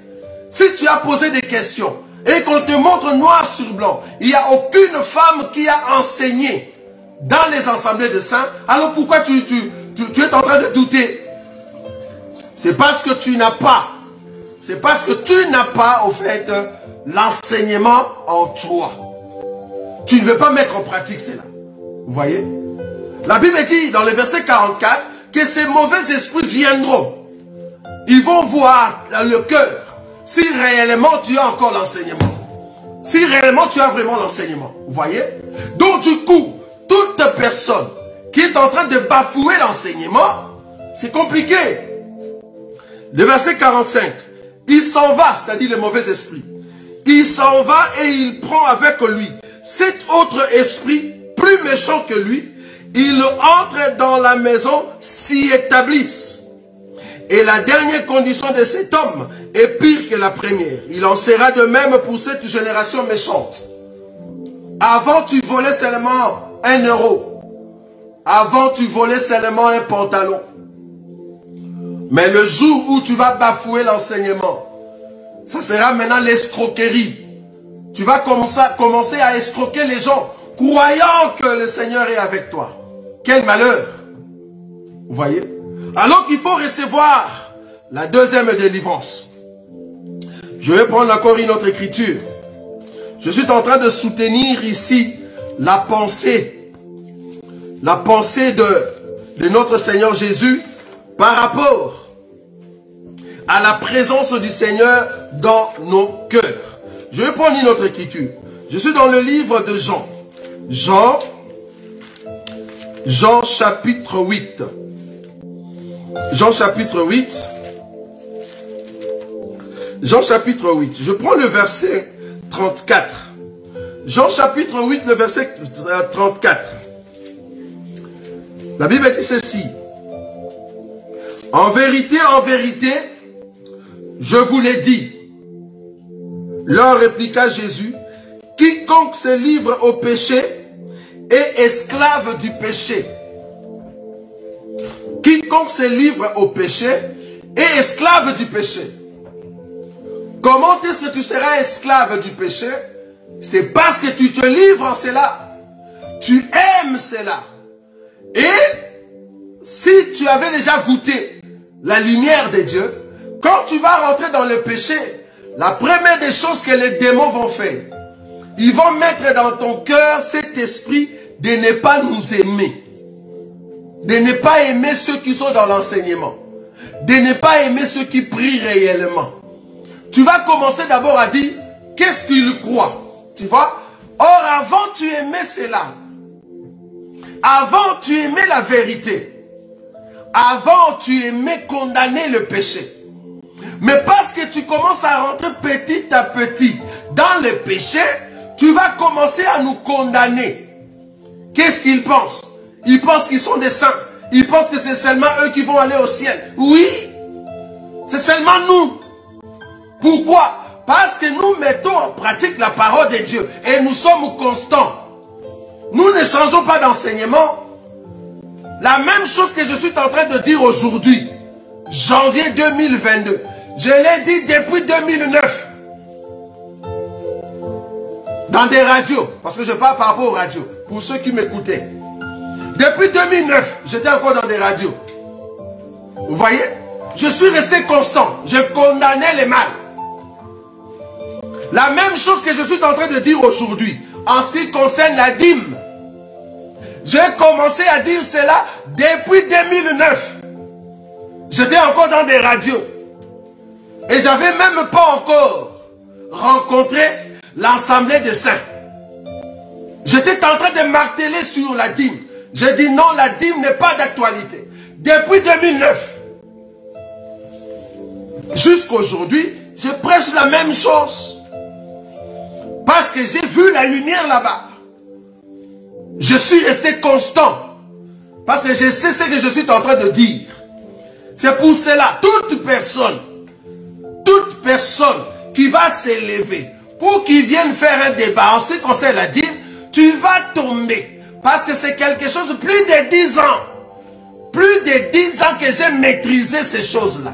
Si tu as posé des questions et qu'on te montre noir sur blanc, il n'y a aucune femme qui a enseigné dans les assemblées de saints, alors pourquoi tu es en train de douter? C'est parce que tu n'as pas, c'est parce que tu n'as pas au fait l'enseignement en toi. Tu ne veux pas mettre en pratique cela. Vous voyez? La Bible dit dans le verset 44 que ces mauvais esprits viendront. Ils vont voir le cœur si réellement tu as encore l'enseignement. Si réellement tu as vraiment l'enseignement. Vous voyez? Donc du coup, toute personne qui est en train de bafouer l'enseignement, c'est compliqué. Le verset 45. Il s'en va, c'est-à-dire le mauvais esprit. Il s'en va et il prend avec lui cet autre esprit plus méchant que lui. Il entre dans la maison, s'y établissent. Et la dernière condition de cet homme est pire que la première. Il en sera de même pour cette génération méchante. Avant, tu volais seulement 1 euro. Avant, tu volais seulement un pantalon. Mais le jour où tu vas bafouer l'enseignement, ça sera maintenant l'escroquerie. Tu vas commencer à escroquer les gens, croyant que le Seigneur est avec toi. Quel malheur! Vous voyez? Alors qu'il faut recevoir la deuxième délivrance. Je vais prendre encore une autre écriture. Je suis en train de soutenir ici la pensée de notre Seigneur Jésus par rapport à la présence du Seigneur dans nos cœurs. Je vais prendre une autre écriture. Je suis dans le livre de Jean. Jean chapitre 8. Jean chapitre 8. Jean chapitre 8. Je prends le verset 34. Jean chapitre 8, le verset 34. La Bible dit ceci. En vérité, je vous l'ai dit. Leur répliqua Jésus, quiconque se livre au péché est esclave du péché. Quiconque se livre au péché est esclave du péché. Comment est-ce que tu seras esclave du péché? C'est parce que tu te livres en cela. Tu aimes cela. Et si tu avais déjà goûté la lumière de Dieu, quand tu vas rentrer dans le péché, la première des choses que les démons vont faire, ils vont mettre dans ton cœur cet esprit de ne pas nous aimer. De ne pas aimer ceux qui sont dans l'enseignement. De ne pas aimer ceux qui prient réellement. Tu vas commencer d'abord à dire, qu'est-ce qu'ils croient? Tu vois? Or, avant tu aimais cela. Avant tu aimais la vérité. Avant tu aimais condamner le péché. Mais parce que tu commences à rentrer petit à petit dans le péché, tu vas commencer à nous condamner. Qu'est-ce qu'ils pensent? Ils pensent qu'ils sont des saints. Ils pensent que c'est seulement eux qui vont aller au ciel. Oui, c'est seulement nous. Pourquoi? Parce que nous mettons en pratique la parole de Dieu et nous sommes constants. Nous ne changeons pas d'enseignement. La même chose que je suis en train de dire aujourd'hui, janvier 2022. Je l'ai dit depuis 2009. Dans des radios. Parce que je parle par rapport aux radios. Pour ceux qui m'écoutaient. Depuis 2009, j'étais encore dans des radios. Vous voyez? Je suis resté constant. Je condamnais les mal. La même chose que je suis en train de dire aujourd'hui. En ce qui concerne la dîme. J'ai commencé à dire cela depuis 2009. J'étais encore dans des radios. Et j'avais même pas encore rencontré l'assemblée des saints. J'étais en train de marteler sur la dîme. J'ai dit non, la dîme n'est pas d'actualité. Depuis 2009. Jusqu'à aujourd'hui, je prêche la même chose. Parce que j'ai vu la lumière là-bas. Je suis resté constant. Parce que je sais ce que je suis en train de dire. C'est pour cela, toute personne qui va s'élever pour qu'il vienne faire un débat en ce qui concerne la dîme, tu vas tomber. Parce que c'est quelque chose de plus de 10 ans plus de 10 ans que j'ai maîtrisé ces choses-là.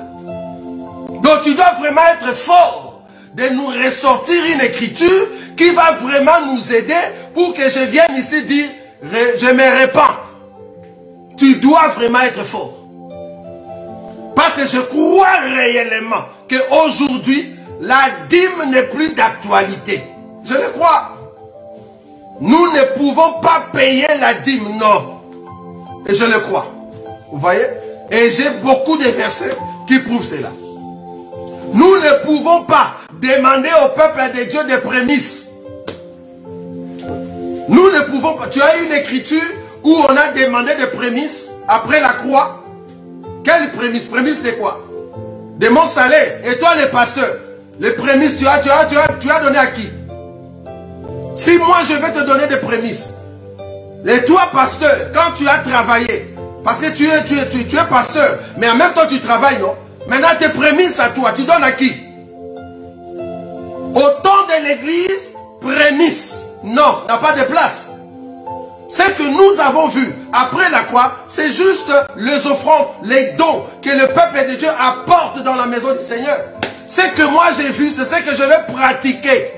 Donc tu dois vraiment être fort de nous ressortir une écriture qui va vraiment nous aider pour que je vienne ici dire je me répands. Tu dois vraiment être fort. Parce que je crois réellement qu'aujourd'hui, la dîme n'est plus d'actualité. Je le crois. Nous ne pouvons pas payer la dîme, non. Et je le crois. Vous voyez? Et j'ai beaucoup de versets qui prouvent cela. Nous ne pouvons pas demander au peuple de Dieu des prémices. Nous ne pouvons pas. Tu as une écriture où on a demandé des prémices après la croix. Quelles prémices? Prémices de quoi? De mon salaire. Et toi, les pasteurs, les prémices, tu as donné à qui? Si moi, je vais te donner des prémices. Et toi, pasteur, quand tu as travaillé, parce que tu es pasteur, mais en même temps, tu travailles, non? Maintenant, tes prémices à toi, tu donnes à qui? Au temps de l'église, prémices. Non, n'a pas de place. Ce que nous avons vu après la croix, c'est juste les offrandes, les dons que le peuple de Dieu apporte dans la maison du Seigneur. Ce que moi j'ai vu, c'est ce que je vais pratiquer.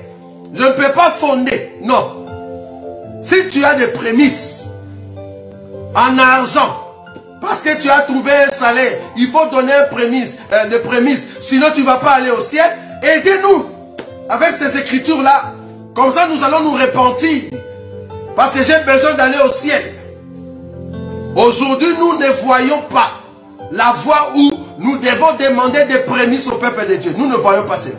Je ne peux pas fonder, non. Si tu as des prémices en argent, parce que tu as trouvé un salaire, il faut donner des prémices, sinon tu ne vas pas aller au ciel. Aidez-nous avec ces écritures-là. Comme ça, nous allons nous repentir. Parce que j'ai besoin d'aller au ciel. Aujourd'hui, nous ne voyons pas la voie où nous devons demander des prémices au peuple de Dieu. Nous ne voyons pas cela.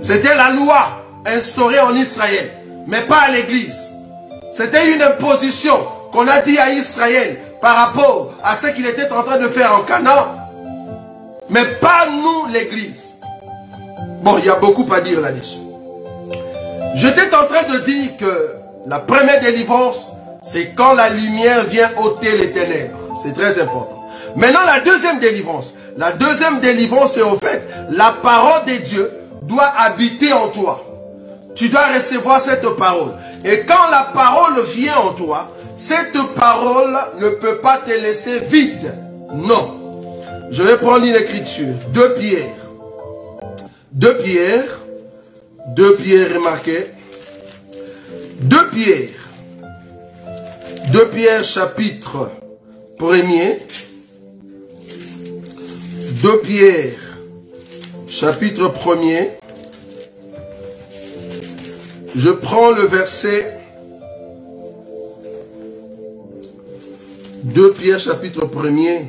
C'était la loi instaurée en Israël, mais pas à l'église. C'était une imposition qu'on a dit à Israël par rapport à ce qu'il était en train de faire en Canaan. Mais pas nous, l'église. Bon, il y a beaucoup à dire là-dessus. J'étais en train de dire que la première délivrance, c'est quand la lumière vient ôter les ténèbres. C'est très important. Maintenant, la deuxième délivrance. La deuxième délivrance, c'est au fait, la parole de Dieu doit habiter en toi. Tu dois recevoir cette parole. Et quand la parole vient en toi, cette parole ne peut pas te laisser vide. Non. Je vais prendre une écriture. 2 Pierre. 2 Pierre. 2 Pierre, remarquez. 2 Pierre. 2 Pierre chapitre 1er. 2 Pierre chapitre 1er. Je prends le verset 2 Pierre chapitre 1er.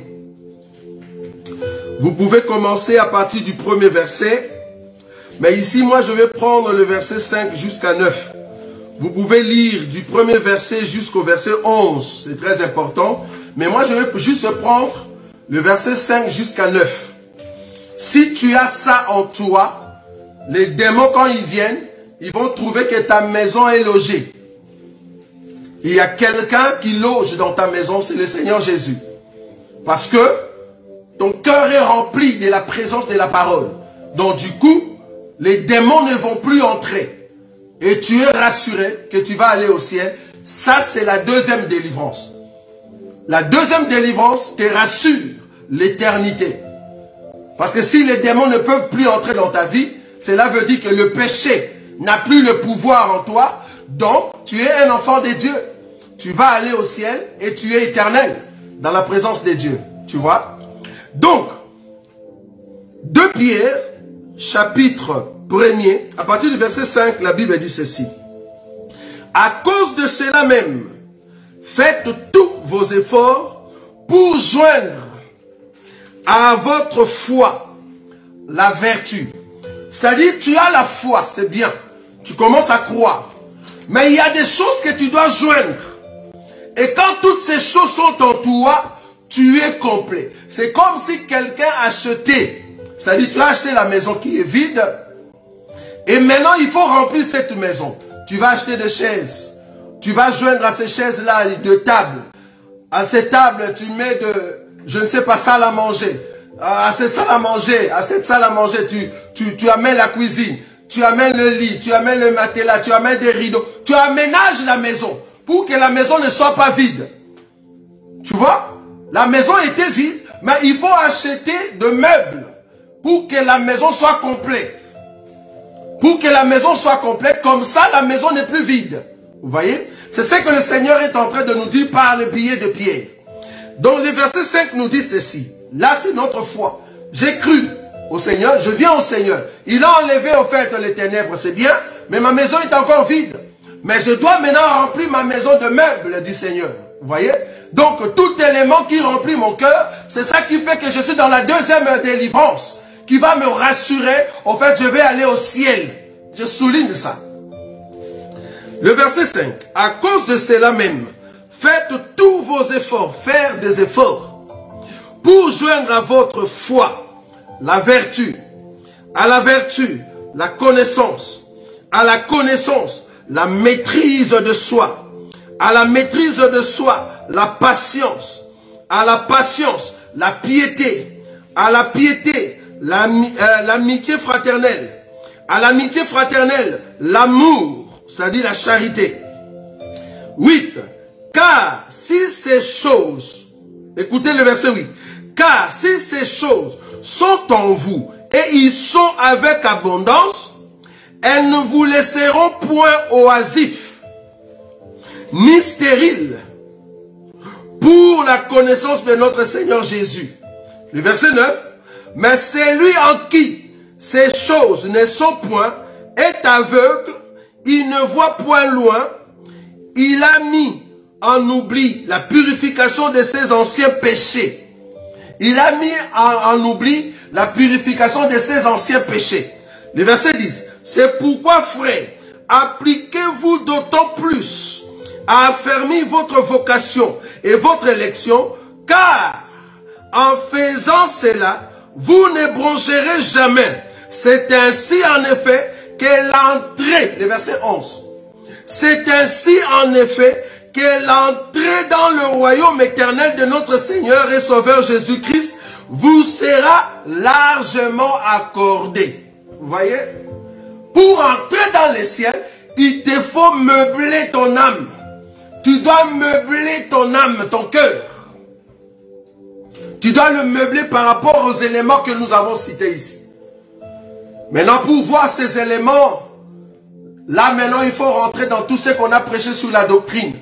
Vous pouvez commencer à partir du premier verset. Mais ici, moi, je vais prendre le verset 5 jusqu'à 9. Vous pouvez lire du premier verset jusqu'au verset 11. C'est très important. Mais moi, je vais juste prendre le verset 5 jusqu'à 9. Si tu as ça en toi, les démons, quand ils viennent, ils vont trouver que ta maison est logée. Il y a quelqu'un qui loge dans ta maison, c'est le Seigneur Jésus. Parce que ton cœur est rempli de la présence de la parole. Donc du coup, les démons ne vont plus entrer. Et tu es rassuré que tu vas aller au ciel. Ça, c'est la deuxième délivrance. La deuxième délivrance te rassure l'éternité. Parce que si les démons ne peuvent plus entrer dans ta vie, cela veut dire que le péché n'a plus le pouvoir en toi. Donc, tu es un enfant de Dieu. Tu vas aller au ciel et tu es éternel dans la présence de Dieu. Tu vois? Donc, 2 Pierre, chapitre 1er, à partir du verset 5, la Bible dit ceci. À cause de cela même, faites tous vos efforts pour joindre à votre foi la vertu. C'est-à-dire, tu as la foi, c'est bien. Tu commences à croire. Mais il y a des choses que tu dois joindre. Et quand toutes ces choses sont en toi, tu es complet. C'est comme si quelqu'un achetait. C'est-à-dire, tu as acheté la maison qui est vide. Et maintenant, il faut remplir cette maison. Tu vas acheter des chaises. Tu vas joindre à ces chaises-là de tables. À ces tables, tu mets je ne sais pas, salle à manger. À cette salle à manger, tu amènes la cuisine. Tu amènes le lit, tu amènes le matelas, tu amènes des rideaux. Tu aménages la maison pour que la maison ne soit pas vide. Tu vois? La maison était vide, mais il faut acheter de meubles pour que la maison soit complète. Pour que la maison soit complète, comme ça la maison n'est plus vide. Vous voyez? C'est ce que le Seigneur est en train de nous dire par le billet de Pierre. Donc le verset 5 nous dit ceci. Là c'est notre foi. J'ai cru au Seigneur, je viens au Seigneur. Il a enlevé au fait les ténèbres, c'est bien, mais ma maison est encore vide. Mais je dois maintenant remplir ma maison de meubles, dit Seigneur. Vous voyez? Donc tout élément qui remplit mon cœur, c'est ça qui fait que je suis dans la deuxième délivrance, qui va me rassurer, au fait je vais aller au ciel. Je souligne ça. Le verset 5. À cause de cela même, faites tous vos efforts, faire des efforts, pour joindre à votre foi la vertu, à la vertu, la connaissance, à la connaissance, la maîtrise de soi, à la maîtrise de soi, la patience, à la patience, la piété, à la piété, l'amitié fraternelle, à l'amitié fraternelle, l'amour, c'est-à-dire la charité. 8. Car si ces choses, écoutez le verset 8, car si ces choses sont en vous et ils sont avec abondance, elles ne vous laisseront point oisifs, ni stériles, pour la connaissance de notre Seigneur Jésus. Le verset 9, mais celui en qui ces choses ne sont point est aveugle, il ne voit point loin, il a mis en oubli la purification de ses anciens péchés. Il a mis en oubli la purification de ses anciens péchés. Le verset 10. C'est pourquoi, frères, appliquez-vous d'autant plus à affermir votre vocation et votre élection, car en faisant cela, vous ne broncherez jamais. C'est ainsi en effet que l'entrée, le verset 11, c'est ainsi en effet que l'entrée dans le royaume éternel de notre Seigneur et Sauveur Jésus-Christ vous sera largement accordée. Vous voyez? Pour entrer dans les ciels, il te faut meubler ton âme. Tu dois meubler ton âme, ton cœur. Tu dois le meubler par rapport aux éléments que nous avons cités ici. Maintenant, pour voir ces éléments, là maintenant, il faut rentrer dans tout ce qu'on a prêché sur la doctrine.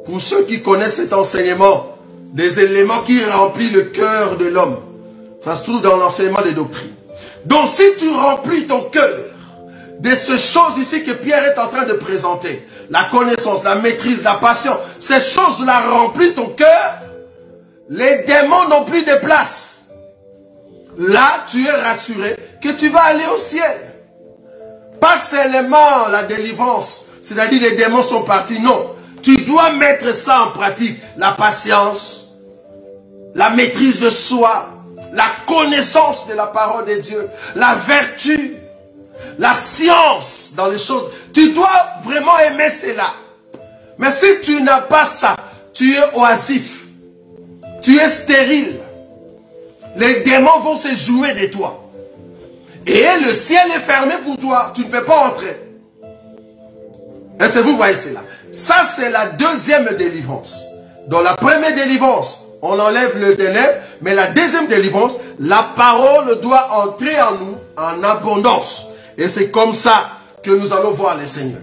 Pour ceux qui connaissent cet enseignement, des éléments qui remplissent le cœur de l'homme. Ça se trouve dans l'enseignement des doctrines. Donc si tu remplis ton cœur de ces choses ici que Pierre est en train de présenter, la connaissance, la maîtrise, la passion, ces choses-là remplissent ton cœur, les démons n'ont plus de place. Là, tu es rassuré que tu vas aller au ciel. Pas seulement la délivrance, c'est-à-dire les démons sont partis, non. Tu dois mettre ça en pratique. La patience, la maîtrise de soi, la connaissance de la parole de Dieu, la vertu, la science dans les choses. Tu dois vraiment aimer cela. Mais si tu n'as pas ça, tu es oisif, tu es stérile. Les démons vont se jouer de toi. Et le ciel est fermé pour toi. Tu ne peux pas entrer. Est-ce que vous voyez cela? Ça, c'est la deuxième délivrance. Dans la première délivrance, on enlève le ténèbre. Mais la deuxième délivrance, la parole doit entrer en nous en abondance. Et c'est comme ça que nous allons voir le Seigneur.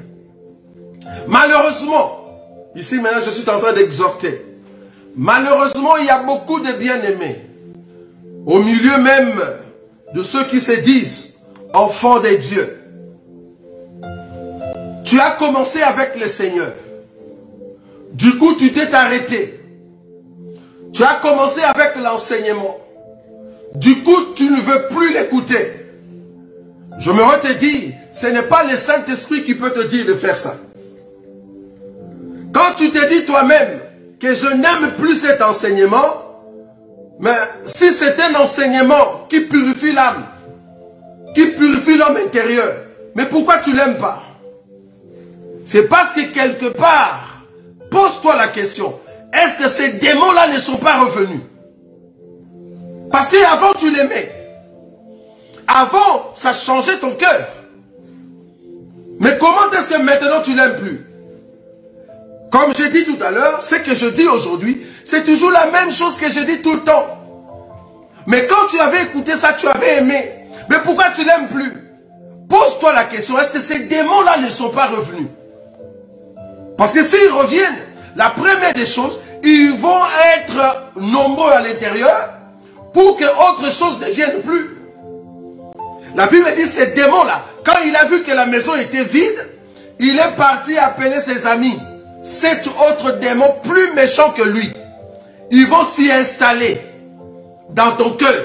Malheureusement, ici maintenant je suis en train d'exhorter. Malheureusement, il y a beaucoup de bien-aimés. Au milieu même de ceux qui se disent enfants de Dieu. Tu as commencé avec le Seigneur. Du coup, tu t'es arrêté. Tu as commencé avec l'enseignement. Du coup, tu ne veux plus l'écouter. Je me te dire, ce n'est pas le Saint-Esprit qui peut te dire de faire ça. Quand tu te dis toi-même que je n'aime plus cet enseignement, mais si c'est un enseignement qui purifie l'âme, qui purifie l'homme intérieur, mais pourquoi tu ne l'aimes pas? C'est parce que quelque part, pose-toi la question, est-ce que ces démons-là ne sont pas revenus? Parce qu'avant tu l'aimais. Avant, ça changeait ton cœur. Mais comment est-ce que maintenant tu l'aimes plus? Comme j'ai dit tout à l'heure, ce que je dis aujourd'hui, c'est toujours la même chose que je dis tout le temps. Mais quand tu avais écouté ça, tu avais aimé. Mais pourquoi tu l'aimes plus? Pose-toi la question, est-ce que ces démons-là ne sont pas revenus? Parce que s'ils reviennent, la première des choses, ils vont être nombreux à l'intérieur pour que autre chose ne vienne plus. La Bible dit ces démons-là, quand il a vu que la maison était vide, il est parti appeler ses amis. 7 autres démons plus méchants que lui. Ils vont s'y installer dans ton cœur.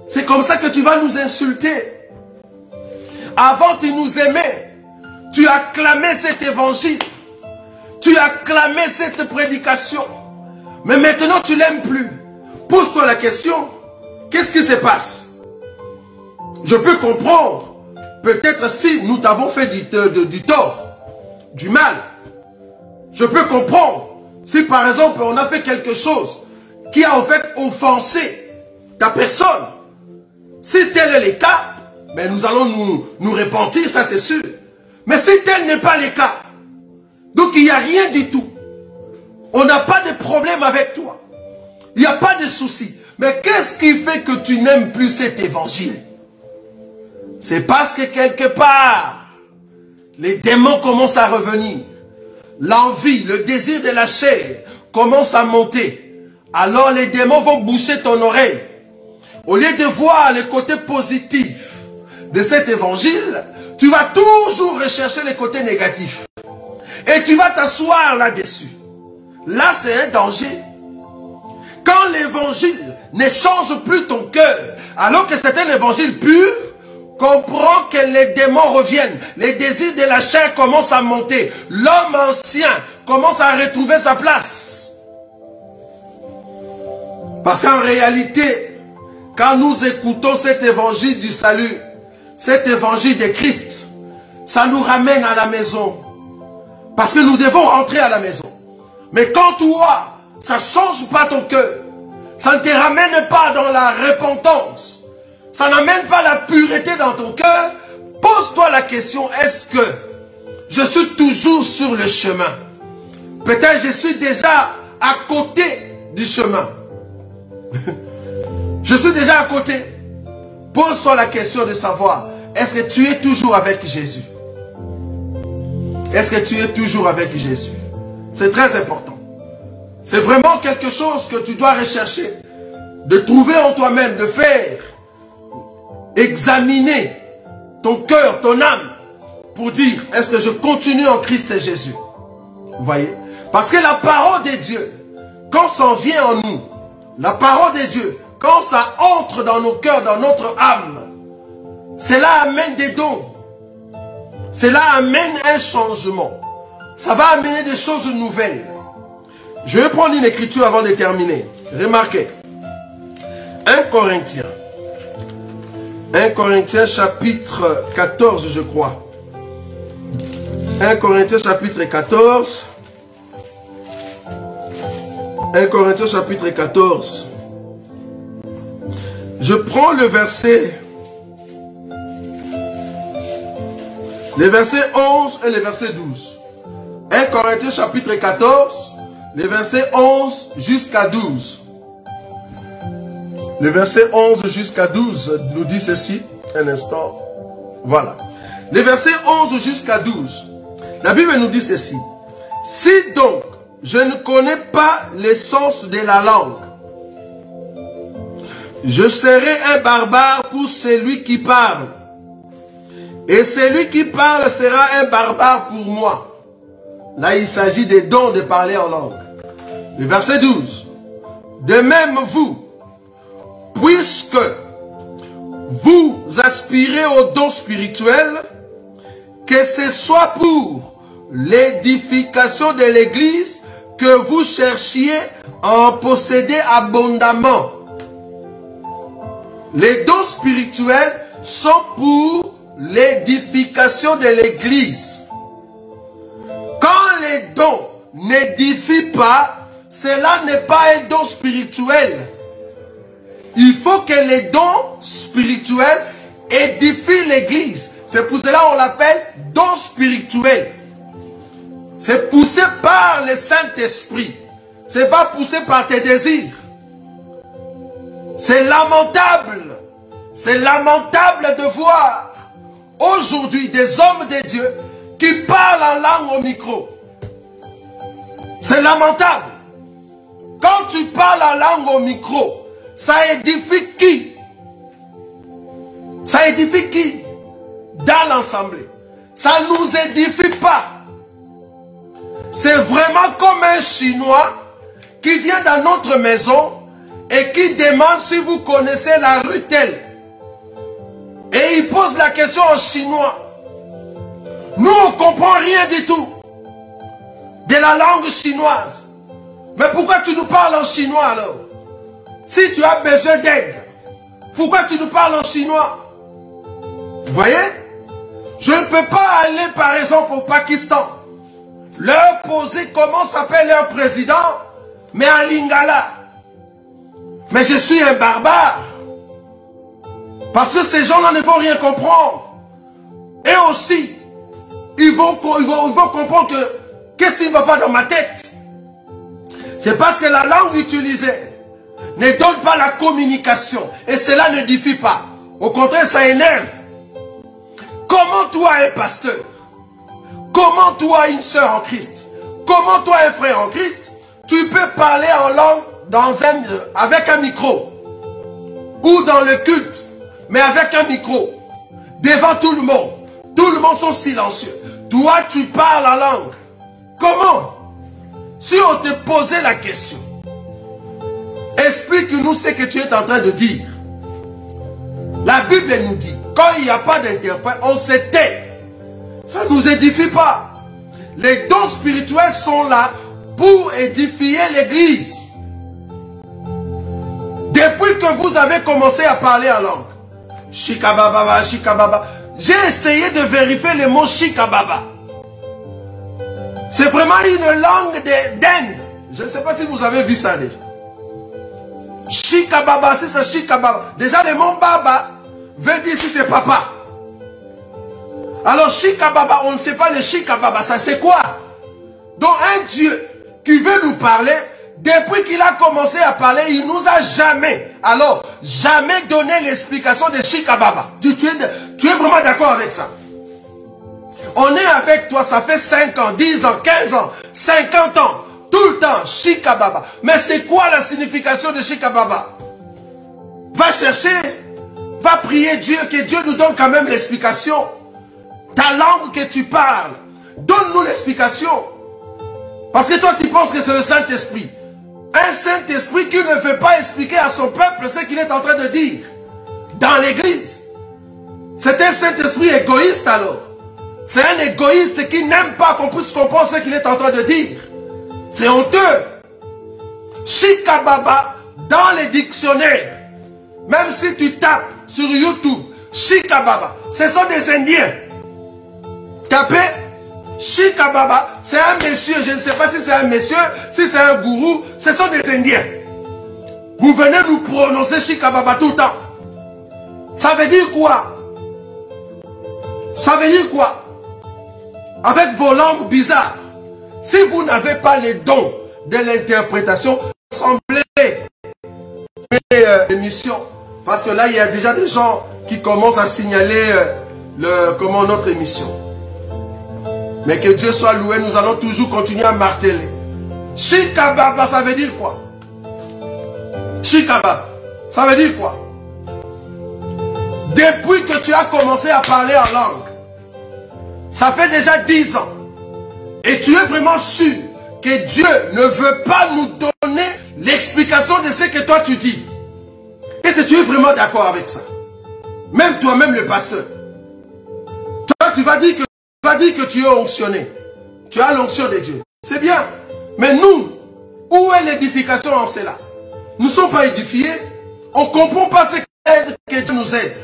C'est comme ça que tu vas nous insulter. Avant, tu nous aimais. Tu acclamais cet évangile. Tu acclamais cette prédication. Mais maintenant, tu l'aimes plus. Pose-toi la question. Qu'est-ce qui se passe? Je peux comprendre. Peut-être si nous t'avons fait du tort, du mal. Je peux comprendre. Si par exemple, on a fait quelque chose qui a en fait offensé ta personne. Si tel est le cas, ben nous allons nous repentir, ça c'est sûr. Mais si tel n'est pas le cas, donc il n'y a rien du tout. On n'a pas de problème avec toi. Il n'y a pas de souci. Mais qu'est-ce qui fait que tu n'aimes plus cet évangile? C'est parce que quelque part, les démons commencent à revenir. L'envie, le désir de la chair commence à monter. Alors les démons vont boucher ton oreille. Au lieu de voir le côté positif de cet évangile, tu vas toujours rechercher les côtés négatifs. Et tu vas t'asseoir là-dessus. Là, c'est un danger. Quand l'évangile ne change plus ton cœur, alors que c'est un évangile pur, comprends que les démons reviennent. Les désirs de la chair commencent à monter. L'homme ancien commence à retrouver sa place. Parce qu'en réalité, quand nous écoutons cet évangile du salut, cet évangile de Christ, ça nous ramène à la maison. Parce que nous devons rentrer à la maison. Mais quand toi, ça ne change pas ton cœur, ça ne te ramène pas dans la repentance, ça n'amène pas la pureté dans ton cœur, pose-toi la question, est-ce que je suis toujours sur le chemin? Peut-être je suis déjà à côté du chemin. Je suis déjà à côté. Pose-toi la question de savoir, est-ce que tu es toujours avec Jésus? Est-ce que tu es toujours avec Jésus? C'est très important. C'est vraiment quelque chose que tu dois rechercher. De trouver en toi-même, de faire, examiner ton cœur, ton âme, pour dire, est-ce que je continue en Christ et Jésus? Vous voyez? Parce que la parole de Dieu, quand ça vient en nous, la parole de Dieu, quand ça entre dans nos cœurs, dans notre âme, cela amène des dons. Cela amène un changement. Ça va amener des choses nouvelles. Je vais prendre une écriture avant de terminer. Remarquez. 1 Corinthiens. 1 Corinthiens chapitre 14, je crois. 1 Corinthiens chapitre 14. 1 Corinthiens chapitre 14. Je prends le verset 11 et le verset 12. 1 Corinthiens chapitre 14, les versets 11 jusqu'à 12. Le verset 11 jusqu'à 12 nous dit ceci. Un instant. Voilà. Les versets 11 jusqu'à 12. La Bible nous dit ceci. Si donc je ne connais pas l'essence de la langue, je serai un barbare pour celui qui parle. Et celui qui parle sera un barbare pour moi. Là, il s'agit des dons de parler en langue. Le verset 12. De même vous, puisque vous aspirez aux dons spirituels, que ce soit pour l'édification de l'Église que vous cherchiez à en posséder abondamment. Les dons spirituels sont pour l'édification de l'Église. Quand les dons n'édifient pas, cela n'est pas un don spirituel. Il faut que les dons spirituels édifient l'Église. C'est pour cela qu'on l'appelle don spirituel. C'est poussé par le Saint-Esprit. C'est pas poussé par tes désirs. C'est lamentable. C'est lamentable de voir aujourd'hui des hommes de Dieu qui parlent en langue au micro. C'est lamentable. Quand tu parles en langue au micro, ça édifie qui? Ça édifie qui? Dans l'assemblée. Ça ne nous édifie pas. C'est vraiment comme un Chinois qui vient dans notre maison et qui demande si vous connaissez la rue telle. Et il pose la question en chinois. Nous, on ne comprend rien du tout de la langue chinoise. Mais pourquoi tu nous parles en chinois alors? Si tu as besoin d'aide, pourquoi tu nous parles en chinois? Vous voyez? Je ne peux pas aller par exemple au Pakistan, leur poser comment s'appelle leur président, mais en lingala. Mais je suis un barbare. Parce que ces gens-là ne vont rien comprendre. Et aussi, ils vont comprendre que qu'est-ce qui ne va pas dans ma tête? C'est parce que la langue utilisée ne donne pas la communication. Et cela ne défie pas. Au contraire, ça énerve. Comment toi, un pasteur, comment toi, une sœur en Christ, comment toi, un frère en Christ, tu peux parler en langue avec un micro ou dans le culte, mais avec un micro, devant tout le monde. Tout le monde sont silencieux. Toi, tu parles en langue. Comment? Si on te posait la question, explique-nous ce que tu es en train de dire. La Bible nous dit, quand il n'y a pas d'interprète, on se tait. Ça ne nous édifie pas. Les dons spirituels sont là pour édifier l'église. Depuis que vous avez commencé à parler en langue, Shikababa, Shikababa, j'ai essayé de vérifier le mot Shikababa. C'est vraiment une langue d'Inde. Je ne sais pas si vous avez vu ça déjà. Shikababa, c'est ça, Shikababa. Déjà, le mot Baba veut dire si c'est papa. Alors, Shikababa, on ne sait pas le Shikababa, ça c'est quoi? Donc, un Dieu qui veut nous parler, depuis qu'il a commencé à parler, il nous a jamais, alors, jamais donné l'explication de Shikababa. Tu es vraiment d'accord avec ça? On est avec toi, ça fait 5 ans, 10 ans, 15 ans, 50 ans, tout le temps, Shikababa. Mais c'est quoi la signification de Shikababa? Va chercher, va prier Dieu, que Dieu nous donne quand même l'explication. Ta langue que tu parles, donne-nous l'explication. Parce que toi, tu penses que c'est le Saint-Esprit. Un Saint-Esprit qui ne veut pas expliquer à son peuple ce qu'il est en train de dire dans l'église. C'est un Saint-Esprit égoïste alors. C'est un égoïste qui n'aime pas qu'on puisse comprendre ce qu'il est en train de dire. C'est honteux. Shikababa, dans les dictionnaires, même si tu tapes sur YouTube, Shikababa, ce sont des Indiens. Tapez Shikababa, c'est un monsieur, je ne sais pas si c'est un monsieur, si c'est un gourou, ce sont des Indiens. Vous venez nous prononcer Shikababa tout le temps. Ça veut dire quoi? Ça veut dire quoi? Avec vos langues bizarres. Si vous n'avez pas les dons de l'interprétation, semblez l'émission. Parce que là, il y a déjà des gens qui commencent à signaler notre émission. Mais que Dieu soit loué, nous allons toujours continuer à marteler. Shikababa, ça veut dire quoi? Shikababa, ça veut dire quoi? Depuis que tu as commencé à parler en langue, ça fait déjà 10 ans. Et tu es vraiment sûr que Dieu ne veut pas nous donner l'explication de ce que toi tu dis. Est-ce que tu es vraiment d'accord avec ça? Même toi-même le pasteur. Toi tu vas dire que tu es onctionné. Tu as l'onction de Dieu. C'est bien. Mais nous, où est l'édification en cela? Nous ne sommes pas édifiés. On ne comprend pas ce que Dieu nous aide.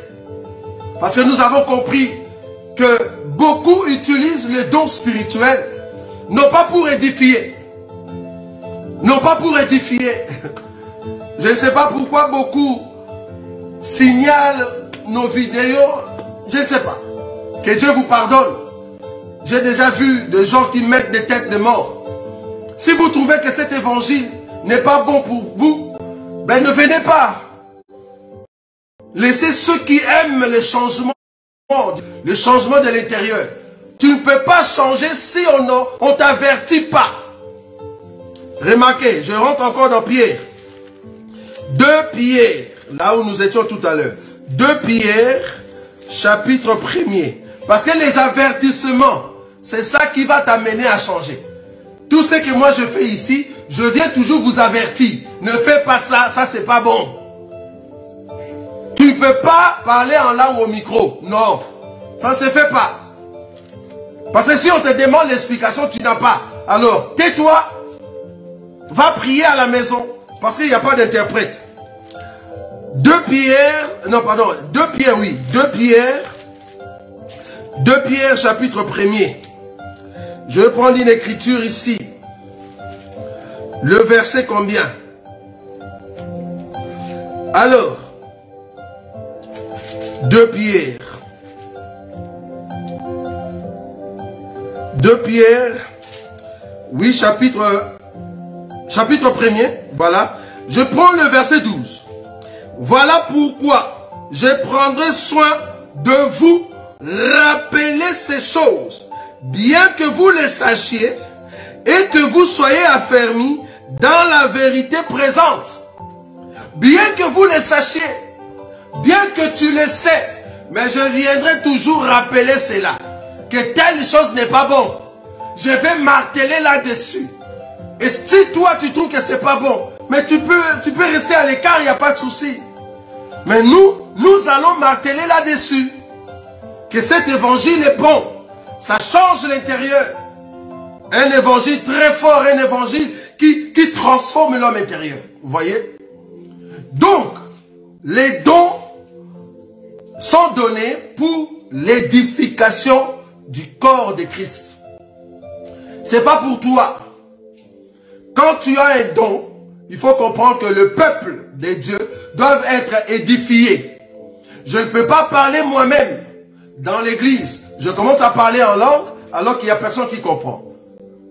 Parce que nous avons compris que beaucoup utilisent les dons spirituels, non pas pour édifier. Non pas pour édifier. Je ne sais pas pourquoi beaucoup signalent nos vidéos. Je ne sais pas. Que Dieu vous pardonne. J'ai déjà vu des gens qui mettent des têtes de mort. Si vous trouvez que cet évangile n'est pas bon pour vous, ben ne venez pas. Laissez ceux qui aiment le changement de l'intérieur. Tu ne peux pas changer si on ne t'avertit pas. Remarquez, je rentre encore dans Pierre. 2 Pierre, là où nous étions tout à l'heure. 2 Pierre, chapitre 1er. Parce que les avertissements, c'est ça qui va t'amener à changer. Tout ce que moi je fais ici, je viens toujours vous avertir. Ne fais pas ça, ça c'est pas bon. Tu ne peux pas parler en langue au micro. Non, ça ne se fait pas. Parce que si on te demande l'explication, tu n'as pas. Alors, tais-toi, va prier à la maison. Parce qu'il n'y a pas d'interprète. 2 Pierre, non pardon, 2 Pierre, oui. 2 Pierre, chapitre 1er. Je vais prendre une écriture ici. Le verset combien? Alors, 2 Pierre. 2 Pierre, oui, chapitre 1er, voilà. Je prends le verset 12. Voilà pourquoi je prendrai soin de vous rappeler ces choses, bien que vous les sachiez et que vous soyez affermis dans la vérité présente. Bien que vous les sachiez, bien que tu le sais, mais je viendrai toujours rappeler cela, que telle chose n'est pas bon. Je vais marteler là-dessus. Et si toi tu trouves que c'est pas bon, mais tu peux rester à l'écart, il n'y a pas de souci. Mais nous allons marteler là-dessus. Que cet évangile est bon. Ça change l'intérieur. Un évangile très fort, un évangile qui transforme l'homme intérieur. Vous voyez? Donc, les dons sont donnés pour l'édification du corps de Christ. C'est pas pour toi. Quand tu as un don, il faut comprendre que le peuple de Dieu doit être édifié. Je ne peux pas parler moi-même dans l'église. Je commence à parler en langue alors qu'il n'y a personne qui comprend.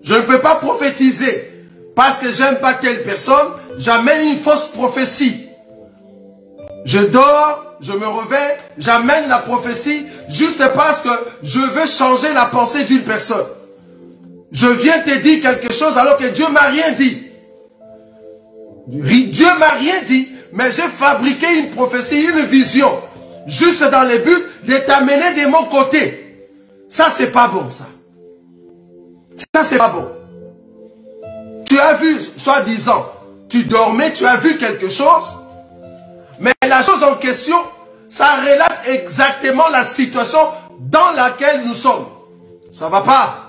Je ne peux pas prophétiser parce que j'aime pas telle personne. J'amène une fausse prophétie. Je dors, je me réveille, j'amène la prophétie juste parce que je veux changer la pensée d'une personne. Je viens te dire quelque chose alors que Dieu m'a rien dit. Dieu m'a rien dit, mais j'ai fabriqué une prophétie, une vision, juste dans le but de t'amener de mon côté. Ça, c'est pas bon, ça. Ça, c'est pas bon. Tu as vu, soi-disant, tu dormais, tu as vu quelque chose, mais la chose en question, ça relate exactement la situation dans laquelle nous sommes. Ça va pas.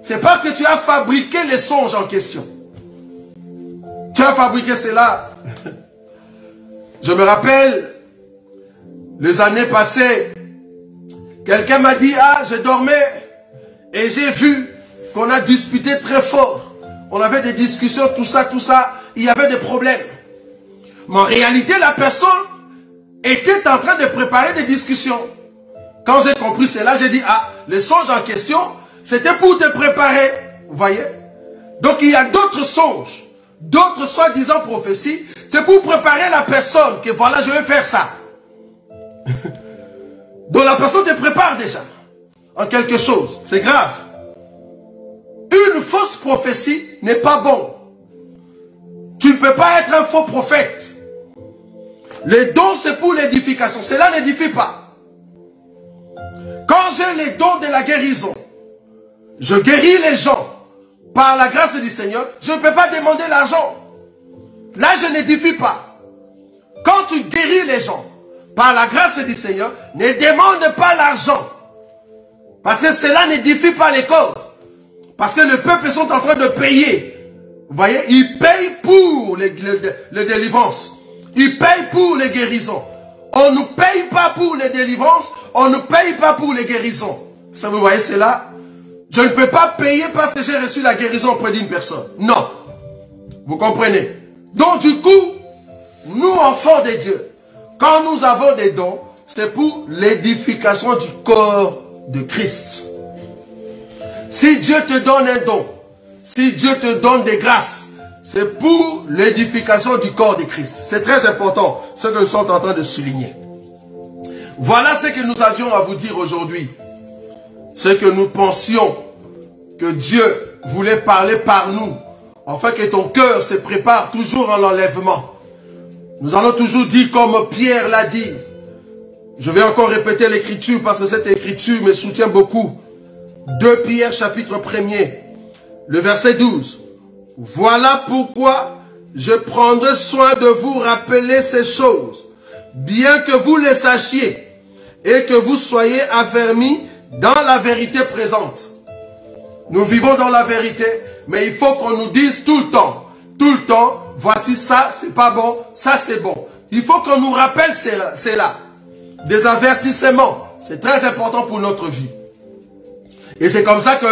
C'est parce que tu as fabriqué les songes en question. Tu as fabriqué cela. Je me rappelle, les années passées, quelqu'un m'a dit, ah, je dormais et j'ai vu qu'on a disputé très fort. On avait des discussions, tout ça, il y avait des problèmes. Mais en réalité, la personne était en train de préparer des discussions. Quand j'ai compris cela, j'ai dit, ah, le songe en question, c'était pour te préparer. Vous voyez? Donc il y a d'autres songes, d'autres soi-disant prophéties. C'est pour préparer la personne que voilà, je vais faire ça. Donc la personne te prépare déjà en quelque chose. C'est grave. Une fausse prophétie n'est pas bon. Tu ne peux pas être un faux prophète. Les dons, c'est pour l'édification. Cela n'édifie pas. Quand j'ai les dons de la guérison, je guéris les gens par la grâce du Seigneur. Je ne peux pas demander l'argent. Là, je n'édifie pas. Quand tu guéris les gens par la grâce du Seigneur, ne demande pas l'argent. Parce que cela n'édifie pas les corps. Parce que le peuple sont en train de payer. Vous voyez, ils payent pour les délivrances. Ils payent pour les guérisons. On ne paye pas pour les délivrances. On ne paye pas pour les guérisons. Ça, vous voyez cela? Je ne peux pas payer parce que j'ai reçu la guérison auprès d'une personne. Non. Vous comprenez? Donc du coup, nous enfants de Dieu, quand nous avons des dons, c'est pour l'édification du corps de Christ. Si Dieu te donne un don, si Dieu te donne des grâces, c'est pour l'édification du corps de Christ. C'est très important, ce que nous sommes en train de souligner. Voilà ce que nous avions à vous dire aujourd'hui. Ce que nous pensions que Dieu voulait parler par nous, afin que ton cœur se prépare toujours en l'enlèvement. Nous allons toujours dire comme Pierre l'a dit. Je vais encore répéter l'écriture parce que cette écriture me soutient beaucoup. 2 Pierre chapitre 1er, le verset 12. Voilà pourquoi je prendrai soin de vous rappeler ces choses, bien que vous les sachiez et que vous soyez affermis dans la vérité présente. Nous vivons dans la vérité, mais il faut qu'on nous dise tout le temps, voici ça, c'est pas bon, ça c'est bon. Il faut qu'on nous rappelle cela. Des avertissements, c'est très important pour notre vie. Et c'est comme ça que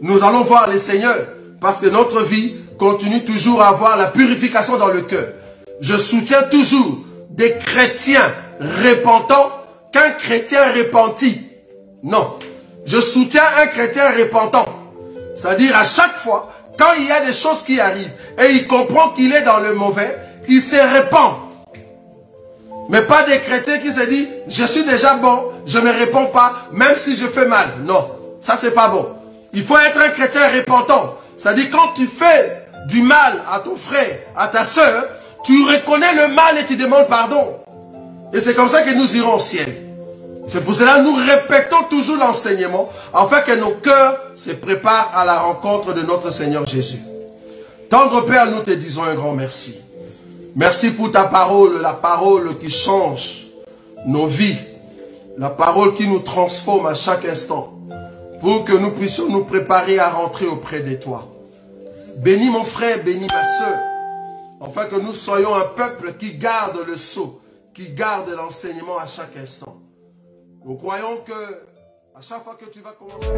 nous allons voir le Seigneur, parce que notre vie continue toujours à avoir la purification dans le cœur. Je soutiens toujours des chrétiens repentants qu'un chrétien repenti. Non, je soutiens un chrétien repentant. C'est-à-dire à chaque fois, quand il y a des choses qui arrivent et il comprend qu'il est dans le mauvais, il se repent. Mais pas des chrétiens qui se disent, je suis déjà bon, je ne réponds pas, même si je fais mal. Non, ça c'est pas bon. Il faut être un chrétien repentant. C'est-à-dire quand tu fais du mal à ton frère, à ta soeur, tu reconnais le mal et tu demandes pardon. Et c'est comme ça que nous irons au ciel. C'est pour cela que nous répétons toujours l'enseignement, afin que nos cœurs se préparent à la rencontre de notre Seigneur Jésus. Tendre Père, nous te disons un grand merci. Merci pour ta parole, la parole qui change nos vies, la parole qui nous transforme à chaque instant, pour que nous puissions nous préparer à rentrer auprès de toi. Bénis mon frère, bénis ma soeur, afin que nous soyons un peuple qui garde le sceau, qui garde l'enseignement à chaque instant. Nous croyons que à chaque fois que tu vas commencer...